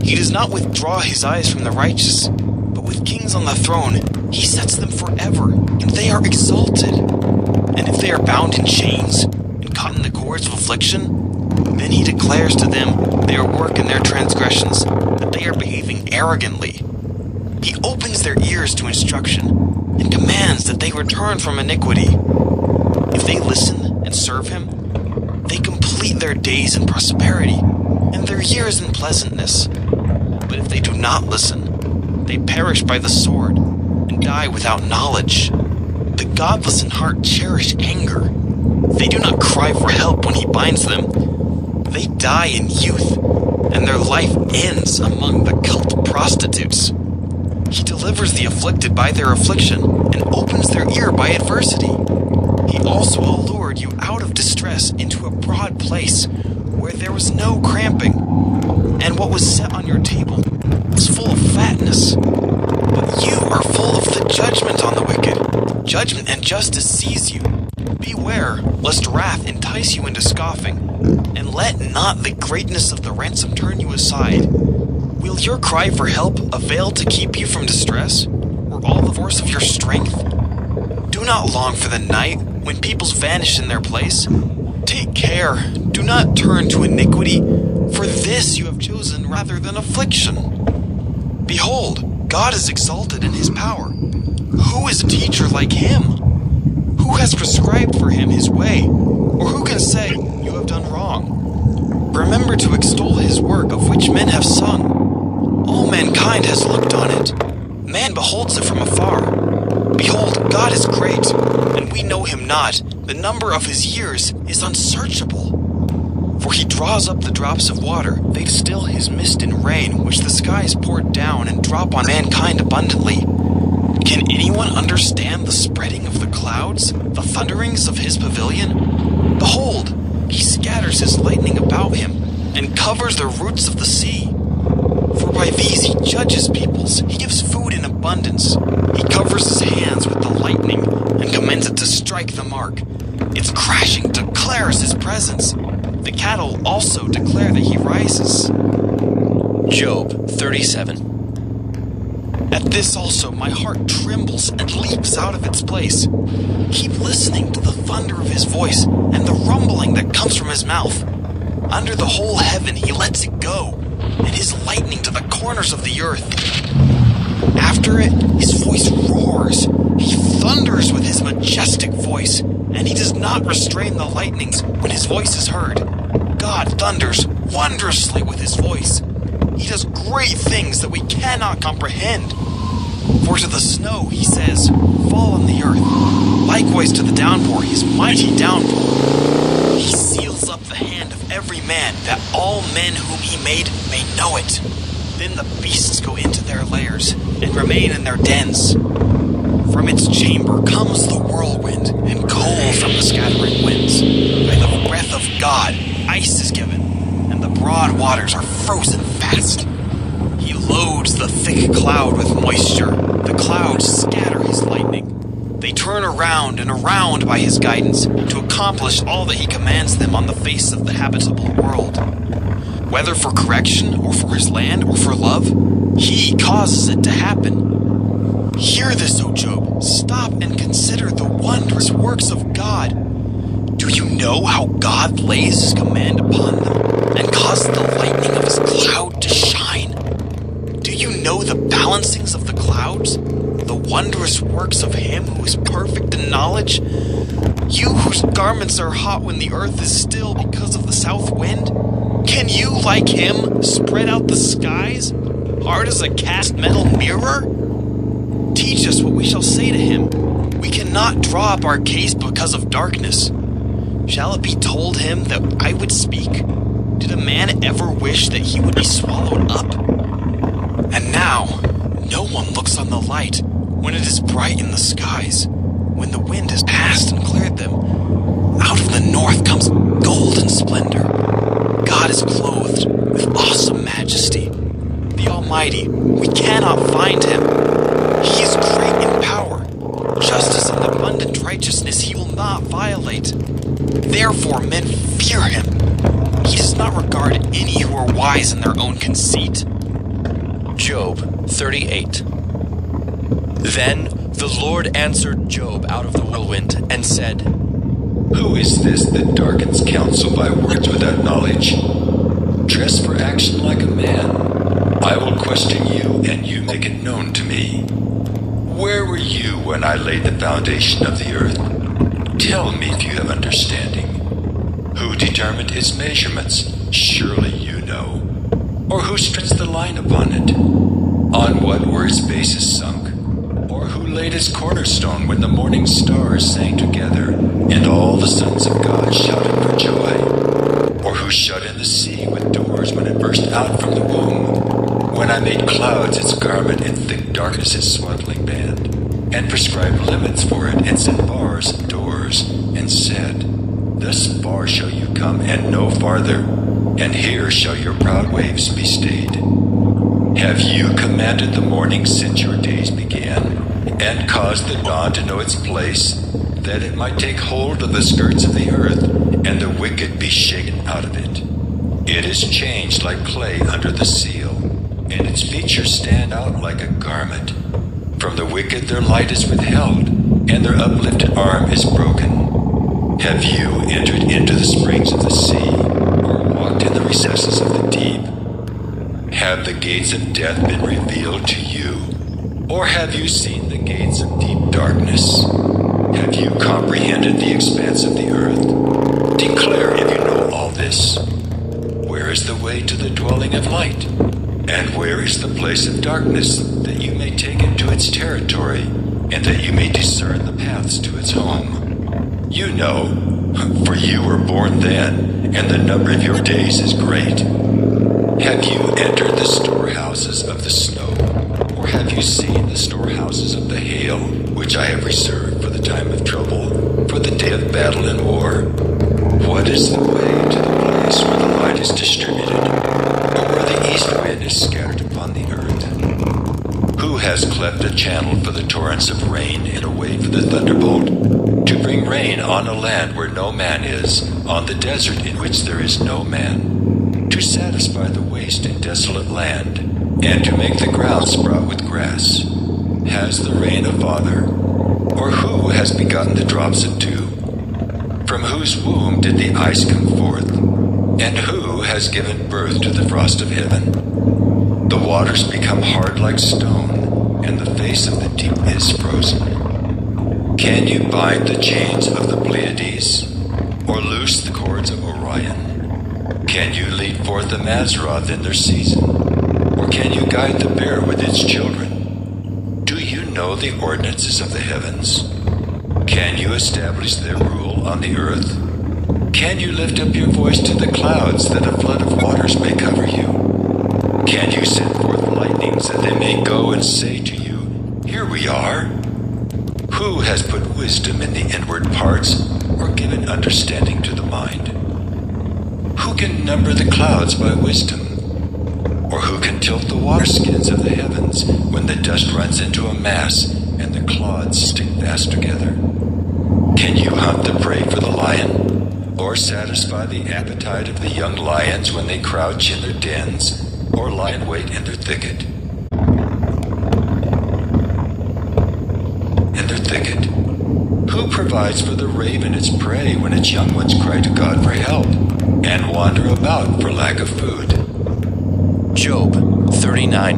He does not withdraw his eyes from the righteous, but with kings on the throne, he sets them forever, and they are exalted. And if they are bound in chains, and caught in the cords of affliction, then he declares to them their work and their transgressions, that they are behaving arrogantly. He opens their ears to instruction, and commands that they return from iniquity. If they listen and serve him, they complete their days in prosperity, and their years in pleasantness. But if they do not listen, they perish by the sword, and die without knowledge. The godless in heart cherish anger. They do not cry for help when he binds them. They die in youth, and their life ends among the cult prostitutes. He delivers the afflicted by their affliction, and opens their ear by adversity. He also allured you out of distress into a broad place, where there was no cramping, and what was set on your table was full of fatness. But you are full of the judgment on the wicked. Judgment and justice seize you. Beware, lest wrath entice you into scoffing, and let not the greatness of the ransom turn you aside. Will your cry for help avail to keep you from distress, or all the force of your strength? Do not long for the night, when peoples vanish in their place. Take care, do not turn to iniquity, for this you have chosen rather than affliction. Behold, God is exalted in his power. Who is a teacher like him? Who has prescribed for him his way, or who can say, you have done wrong? Remember to extol his work of which men have sung. All mankind has looked on it. Man beholds it from afar. Behold, God is great, and we know him not. The number of his years is unsearchable. For he draws up the drops of water, they distill his mist in rain, which the skies pour down and drop on mankind abundantly. Can anyone understand the spreading of the clouds, the thunderings of his pavilion? Behold, he scatters his lightning about him, and covers the roots of the sea. For by these he judges peoples, he gives food in abundance. He covers his hands with the lightning, and commands it to strike the mark. Its crashing declares his presence. The cattle also declare that he rises. Job 37. At this also my heart trembles and leaps out of its place. Keep listening to the thunder of his voice, and the rumbling that comes from his mouth. Under the whole heaven he lets it go, and his lightning to the corners of the earth. After it, his voice roars. He thunders with his majestic voice, and he does not restrain the lightnings when his voice is heard. God thunders wondrously with his voice. He does great things that we cannot comprehend. For to the snow, he says, fall on the earth. Likewise to the downpour, his mighty downpour. He seals up the hand of every man, that all men whom he made may know it. Then the beasts go into their lairs, and remain in their dens. From its chamber comes the whirlwind, and cold from the scattering winds. By the breath of God, ice is given, and the broad waters are frozen fast. He loads the thick cloud with moisture. The clouds scatter his lightning. They turn around and around by his guidance, to accomplish all that he commands them on the face of the habitable world. Whether for correction, or for his land, or for love, he causes it to happen. Hear this, O Job. Stop and consider the wondrous works of God. Do you know how God lays his command upon them, and causes the lightning of his cloud to shine? Do you know the balancings of the clouds, the wondrous works of him who is perfect in knowledge? You whose garments are hot when the earth is still because of the south wind? Can you, like him, spread out the skies, hard as a cast metal mirror? Teach us what we shall say to him. We cannot draw up our case because of darkness. Shall it be told him that I would speak? Did a man ever wish that he would be swallowed up? And now, no one looks on the light when it is bright in the skies, when the wind has passed and cleared them. Out of the north comes golden splendor. God is clothed with awesome majesty. The Almighty, we cannot find him. He is great in power. Justice and abundant righteousness he will not violate. Therefore men fear him. He does not regard any who are wise in their own conceit. Job 38. Then the Lord answered Job out of the whirlwind and said, Who is this that darkens counsel by words without knowledge? Dress for action like a man. I will question you, and you make it known to me. Where were you when I laid the foundation of the earth? Tell me if you have understanding. Who determined its measurements? Surely you know. Or who stretched the line upon it? On what were its bases sunk? Or who laid its cornerstone when the morning stars sang together, and all the sons of God shouted for joy? Or who shut in the sea with doors when it burst out from the womb? When I made clouds its garment and thick darkness its swaddling band, and prescribed limits for it, and set bars and doors, and said, Thus far shall you come, and no farther, and here shall your proud waves be stayed. Have you commanded the morning since your days began, and caused the dawn to know its place, that it might take hold of the skirts of the earth, and the wicked be shaken out of it? It is changed like clay under the seal, and its features stand out like a garment. From the wicked their light is withheld, and their uplifted arm is broken. Have you entered into the springs of the sea, or walked in the recesses of the deep? Have the gates of death been revealed to you? Or have you seen the gates of deep darkness? Have you comprehended the expanse of the earth? Declare if you know all this. Where is the way to the dwelling of light? And where is the place of darkness, that you may take it to its territory, and that you may discern the paths to its home? You know, for you were born then, and the number of your days is great. Have you entered the storehouses of the snow, or have you seen the storehouses of the hail, which I have reserved for the time of trouble, for the day of battle and war? What is the way to the place where the light is distributed, or where the east wind is scattered upon the earth? Who has cleft a channel for the torrents of rain, and a way for the thunderbolt, to bring rain on a land where no man is, on the desert in which there is no man, to satisfy the waste and desolate land, and to make the ground sprout with grass? Has the rain a father? Or who has begotten the drops of dew? From whose womb did the ice come forth? And who has given birth to the frost of heaven? The waters become hard like stone, and the face of the deep is frozen. Can you bind the chains of the Pleiades, or loose the cords of Orion? Can you lead forth the Mazzaroth in their season, or can you guide the bear with its children? Do you know the ordinances of the heavens? Can you establish their rule on the earth? Can you lift up your voice to the clouds, that a flood of waters may cover you? Can you send forth lightnings, that they may go and say to you, Here we are? Who has put wisdom in the inward parts, or given understanding to the mind? Who can number the clouds by wisdom? Or who can tilt the waterskins of the heavens, when the dust runs into a mass, and the clods stick fast together? Can you hunt the prey for the lion, or satisfy the appetite of the young lions when they crouch in their dens, or lie in wait in their thicket? Who provides for the raven its prey when its young ones cry to God for help, and wander about for lack of food? Job 39.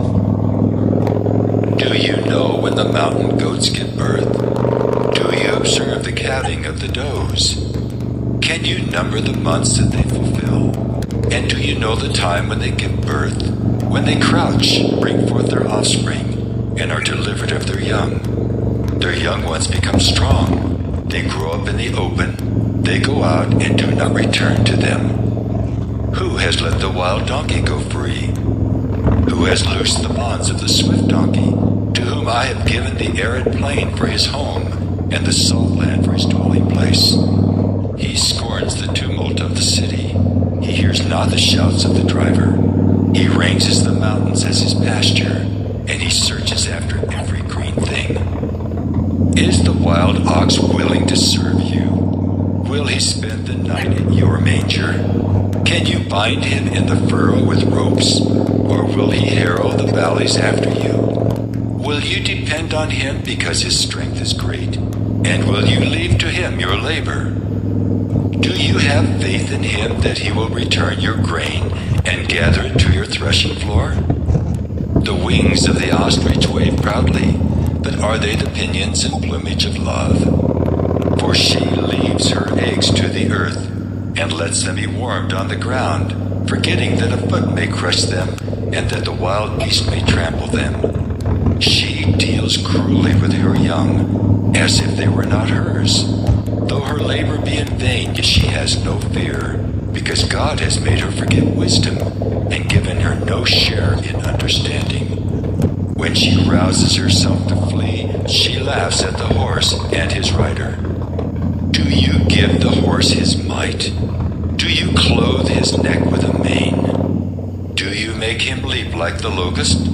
Do you know when the mountain goats give birth? Do you observe the the calving of the does? Can you number the months that they fulfill? And do you know the time when they give birth? When they crouch, bring forth their offspring, and are delivered of their young. Their young ones become strong. They grow up in the open. They go out and do not return to them. Who has let the wild donkey go free? Who has loosed the bonds of the swift donkey, to whom I have given the arid plain for his home, and the salt land for his dwelling place? He scorns the tumult of the city. He hears not the shouts of the driver. He ranges the mountains as his pasture, and he searches after every green thing. Is the wild ox willing to serve you? Will he spend the night in your manger? Can you bind him in the furrow with ropes, or will he harrow the valleys after you? Will you depend on him because his strength is great, and will you leave to him your labor? Do you have faith in him that he will return your grain and gather it to your threshing floor? The wings of the ostrich wave proudly, but are they the pinions and plumage of love? For she leaves her eggs to the earth, and lets them be warmed on the ground, forgetting that a foot may crush them, and that the wild beast may trample them. She deals cruelly with her young, as if they were not hers. Though her labor be in vain, yet she has no fear, because God has made her forget wisdom, and given her no share in understanding. When she rouses herself to flee, she laughs at the horse and his rider. Do you give the horse his might? Do you clothe his neck with a mane? Do you make him leap like the locust?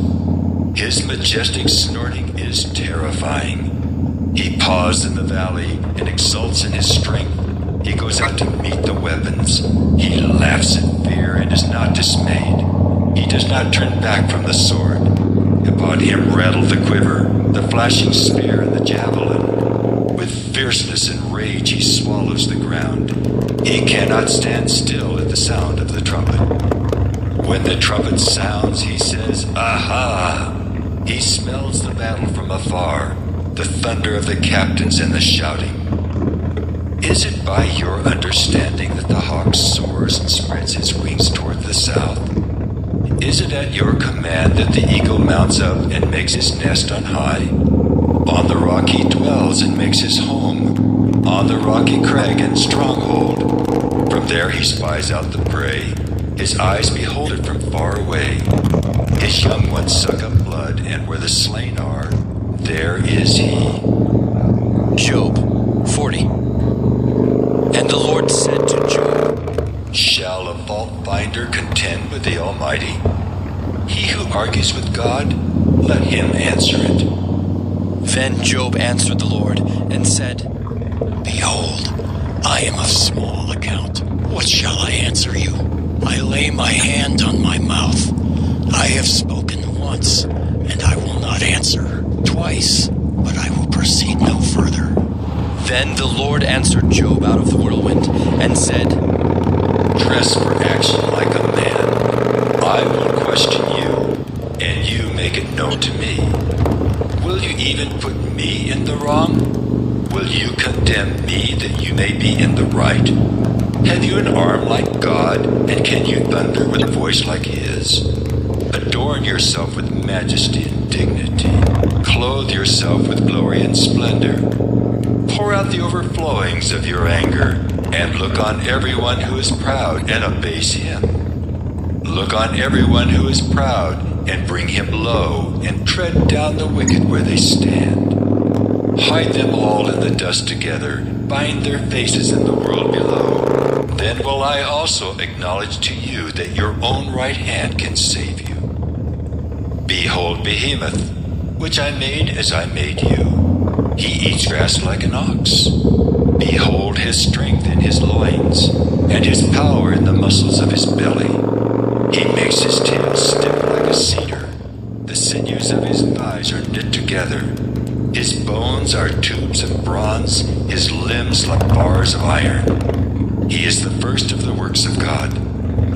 His majestic snorting is terrifying. He paws in the valley and exults in his strength. He goes out to meet the weapons. He laughs in fear and is not dismayed. He does not turn back from the sword. Upon him rattle the quiver, the flashing spear and the javelin. With fierceness and rage he swallows the ground. He cannot stand still at the sound of the trumpet. When the trumpet sounds, he says, "Aha!" He smells the battle from afar, the thunder of the captains and the shouting. Is it by your understanding that the hawk soars and spreads his wings toward the south? Is it at your command that the eagle mounts up and makes his nest on high? On the rock he dwells and makes his home, on the rocky crag and stronghold. From there he spies out the prey. His eyes behold it from far away. His young ones suck up blood, and where the slain are, there is he. Job 40. And the Lord said to Job, Shall a fault finder contend with the Almighty? He who argues with God, let him answer it. Then Job answered the Lord and said, Behold, I am of small account. What shall I answer you? I lay my hand on my mouth. I have spoken once, and I will not answer. Twice, but I will proceed no further. Then the Lord answered Job out of the whirlwind and said, Dress for action like a man. I will question you, and you make it known to me. Will you even put me in the wrong? Will you condemn me that you may be in the right? Have you an arm like God, and can you thunder with a voice like his? Adorn yourself with majesty and dignity. Clothe yourself with glory and splendor. Pour out the overflowings of your anger, and look on everyone who is proud and abase him. Look on everyone who is proud and bring him low, and tread down the wicked where they stand. Hide them all in the dust together, bind their faces in the world below. Then will I also acknowledge to you that your own right hand can save you. Behold Behemoth, which I made as I made you. He eats grass like an ox. Behold his strength in his loins, and his power in the muscles of his belly. He makes his tail stiff like a cedar. The sinews of his thighs are knit together. His bones are tubes of bronze, his limbs like bars of iron. He is the first of the works of God.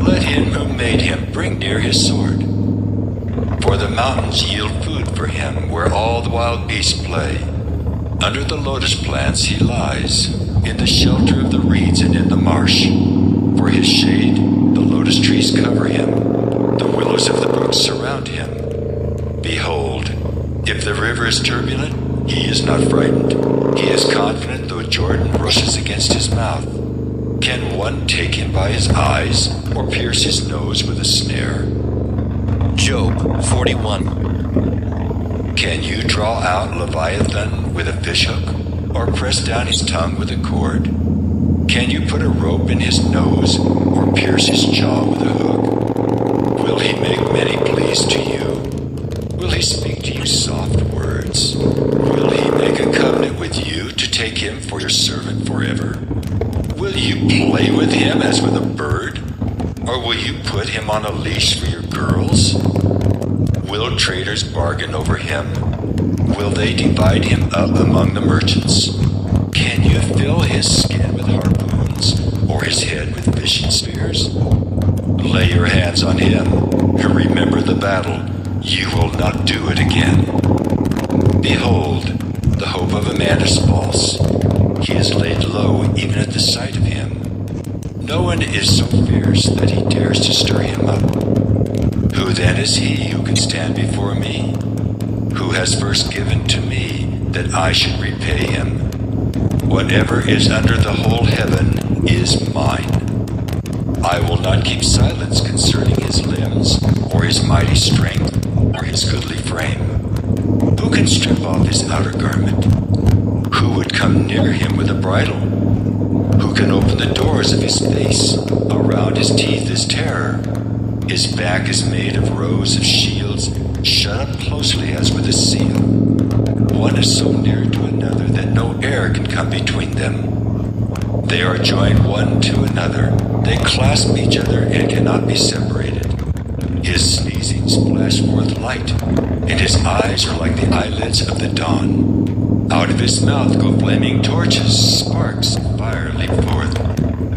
Let him who made him bring near his sword. For the mountains yield food for him, where all the wild beasts play. Under the lotus plants he lies, in the shelter of the reeds and in the marsh. For his shade, the lotus trees cover him, the willows of the brooks surround him. Behold, if the river is turbulent, he is not frightened. He is confident though Jordan rushes against his mouth. Can one take him by his eyes, or pierce his nose with a snare? Job 41. Can you draw out Leviathan with a fishhook, or press down his tongue with a cord? Can you put a rope in his nose, or pierce his jaw with a hook? Will he make many pleas to you? Will he speak to you soft words? Will he make a covenant with you to take him for your servant forever? Will you play with him as with a bird? Or will you put him on a leash for your girls? Will traders bargain over him? Will they divide him up among the merchants? Can you fill his skin with harpoons, or his head with fishing spears? Lay your hands on him, and remember the battle. You will not do it again. Behold, the hope of a man is false. He is laid low even at the sight of him. No one is so fierce that he dares to stir him up. Who then is he who can stand before me? Who has first given to me that I should repay him? Whatever is under the whole heaven is mine. I will not keep silence concerning his limbs, or his mighty strength, or his goodly frame. Who can strip off his outer garment? Who would come near him with a bridle? Who can open the doors of his face? Around his teeth is terror. His back is made of rows of shields, shut up closely as with a seal. One is so near to another that no air can come between them. They are joined one to another. They clasp each other and cannot be separated. His sneezing splash forth light, and his eyes are like the eyelids of the dawn. Out of his mouth go flaming torches, sparks and fire leap forth.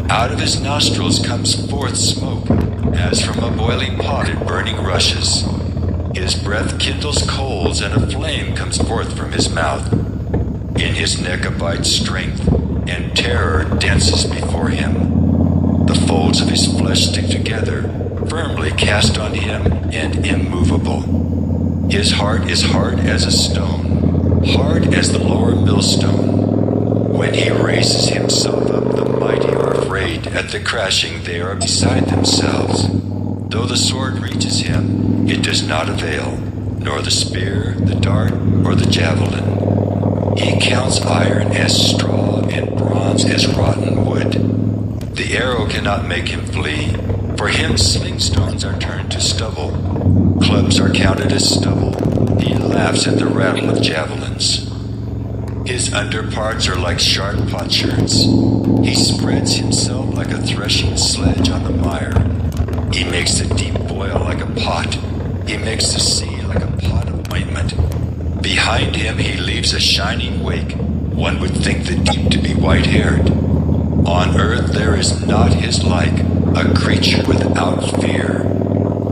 Out of his nostrils comes forth smoke, as from a boiling pot in burning rushes. His breath kindles coals, and a flame comes forth from his mouth. In his neck abides strength, and terror dances before him. The folds of his flesh stick together, firmly cast on him and immovable. His heart is hard as a stone, hard as the lower millstone. When he raises himself up, the mighty are afraid. At the crashing they are beside themselves. Though the sword reaches him, it does not avail, nor the spear, the dart, or the javelin. He counts iron as straw and bronze as rotten wood. The arrow cannot make him flee. For him sling stones are turned to stubble. Clubs are counted as stubble. He laughs at the rattle of javelins. His underparts are like sharp potsherds. He spreads himself like a threshing sledge on the mire. He makes the deep boil like a pot. He makes the sea like a pot of ointment. Behind him he leaves a shining wake. One would think the deep to be white-haired. On earth there is not his like, a creature without fear.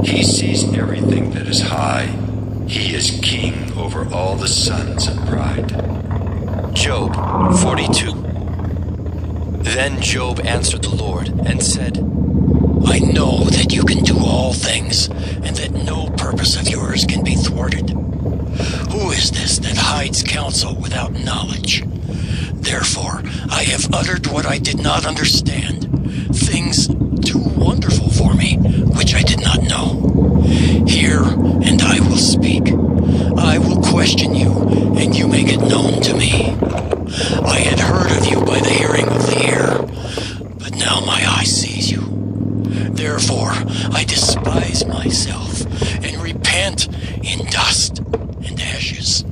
He sees everything that is high. He is king over all the sons of pride. Job 42. Then Job answered the Lord and said, I know that you can do all things, and that no purpose of yours can be thwarted. Who is this that hides counsel without knowledge? Therefore, I have uttered what I did not understand, things too wonderful for me, which I did not know. Hear, and I will speak. I will question you, and you make it known to me. I had heard of you by the hearing of the ear, but now my eye sees you. Therefore, I despise myself, and repent in dust and ashes.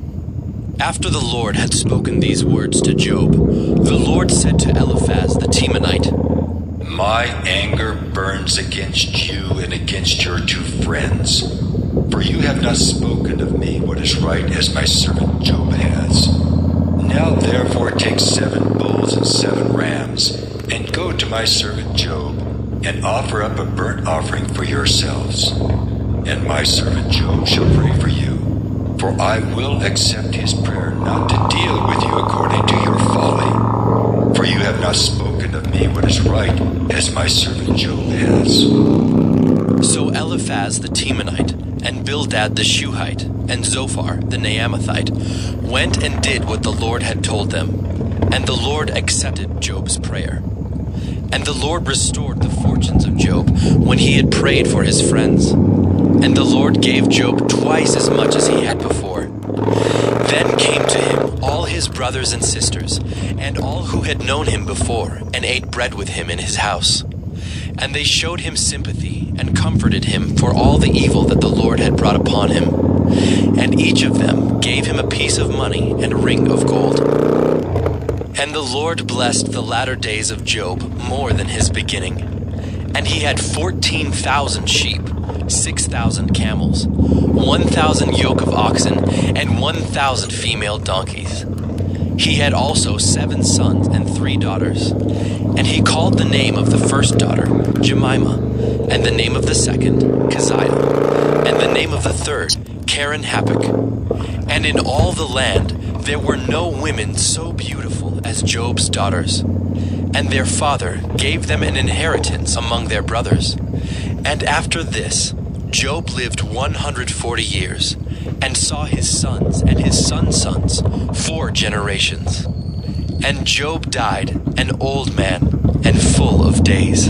After the Lord had spoken these words to Job, the Lord said to Eliphaz the Temanite, My anger burns against you and against your two friends, for you have not spoken of me what is right as my servant Job has. Now therefore take 7 bulls and 7 rams, and go to my servant Job, and offer up a burnt offering for yourselves. And my servant Job shall pray for you, for I will accept his prayer not to deal with you according to your folly. For you have not spoken of me what is right, as my servant Job has. So Eliphaz the Temanite, and Bildad the Shuhite, and Zophar the Naamathite went and did what the Lord had told them. And the Lord accepted Job's prayer. And the Lord restored the fortunes of Job when he had prayed for his friends. And the Lord gave Job twice as much as he had before. Then came to him all his brothers and sisters, and all who had known him before, and ate bread with him in his house. And they showed him sympathy, and comforted him for all the evil that the Lord had brought upon him. And each of them gave him a piece of money and a ring of gold. And the Lord blessed the latter days of Job more than his beginning. And he had 14,000 sheep, 6,000 camels, 1,000 yoke of oxen, and 1,000 female donkeys. He had also 7 sons and 3 daughters. And he called the name of the first daughter Jemimah, and the name of the second Keziah, and the name of the third Karen Happuch. And in all the land there were no women so beautiful as Job's daughters. And their father gave them an inheritance among their brothers. And after this, Job lived 140 years, and saw his sons and his sons' sons 4 generations. And Job died an old man and full of days.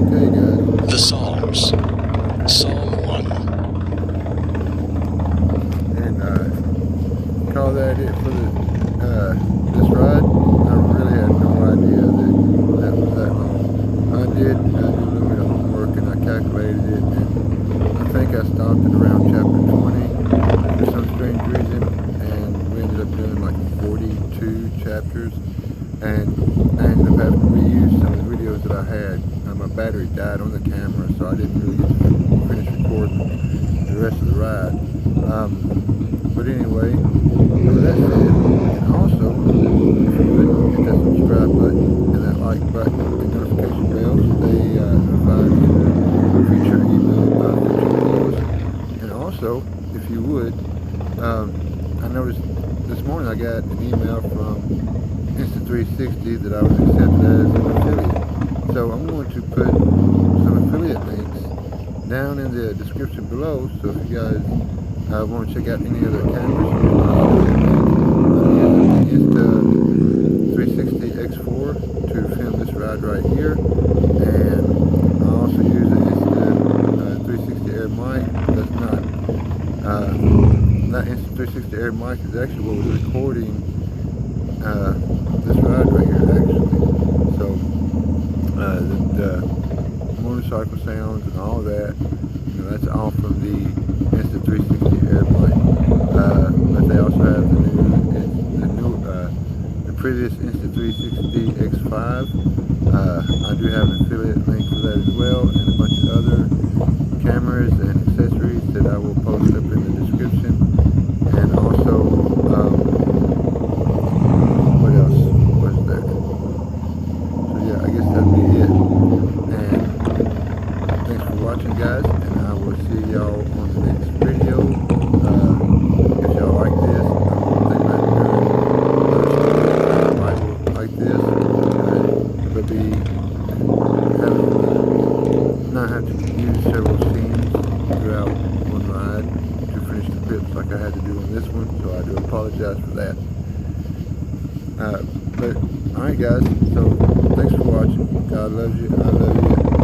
Okay, guys. The Psalms. Psalm 1. And call that it for this ride. I really had no idea that was that long. I did a little bit of homework and I calculated it, and I think I stopped at around chapter 20 for some strange reason, and we ended up doing like 42 chapters, and I ended up having to reuse some of the videos that I had. My battery died on the camera, so I didn't really get to finish recording the rest of the ride. But anyway, so that's it. And also, if you would, hit that subscribe button and that like button and notification bell so they notify you of future email videos. And also, if you would, I noticed this morning I got an email from Insta360 that I was accepted as an affiliate. So I'm going to put some affiliate links down in the description below, so if you guys want to check out any other cameras, I'm using the Insta360 X4 to film this ride right here, and I also use the Insta360 Air mic. That's not Insta360 Air mic is actually what was recording this ride right here actually. So the motorcycle sounds and all that, that's all from the Insta360 Air mic. But they also have the previous Insta360 X4. I do have an affiliate link for that as well, and a bunch of other cameras and accessories that I will post up in the description. And also, what else was there? So yeah, I guess that'd be it. And thanks for watching, guys, and I will see y'all on the next video. If y'all like this, I think might like this, but not have to use several scenes throughout one ride to finish the clips like I had to do on this one, so I do apologize for that. But alright, guys, so thanks for watching. God loves you, I love you.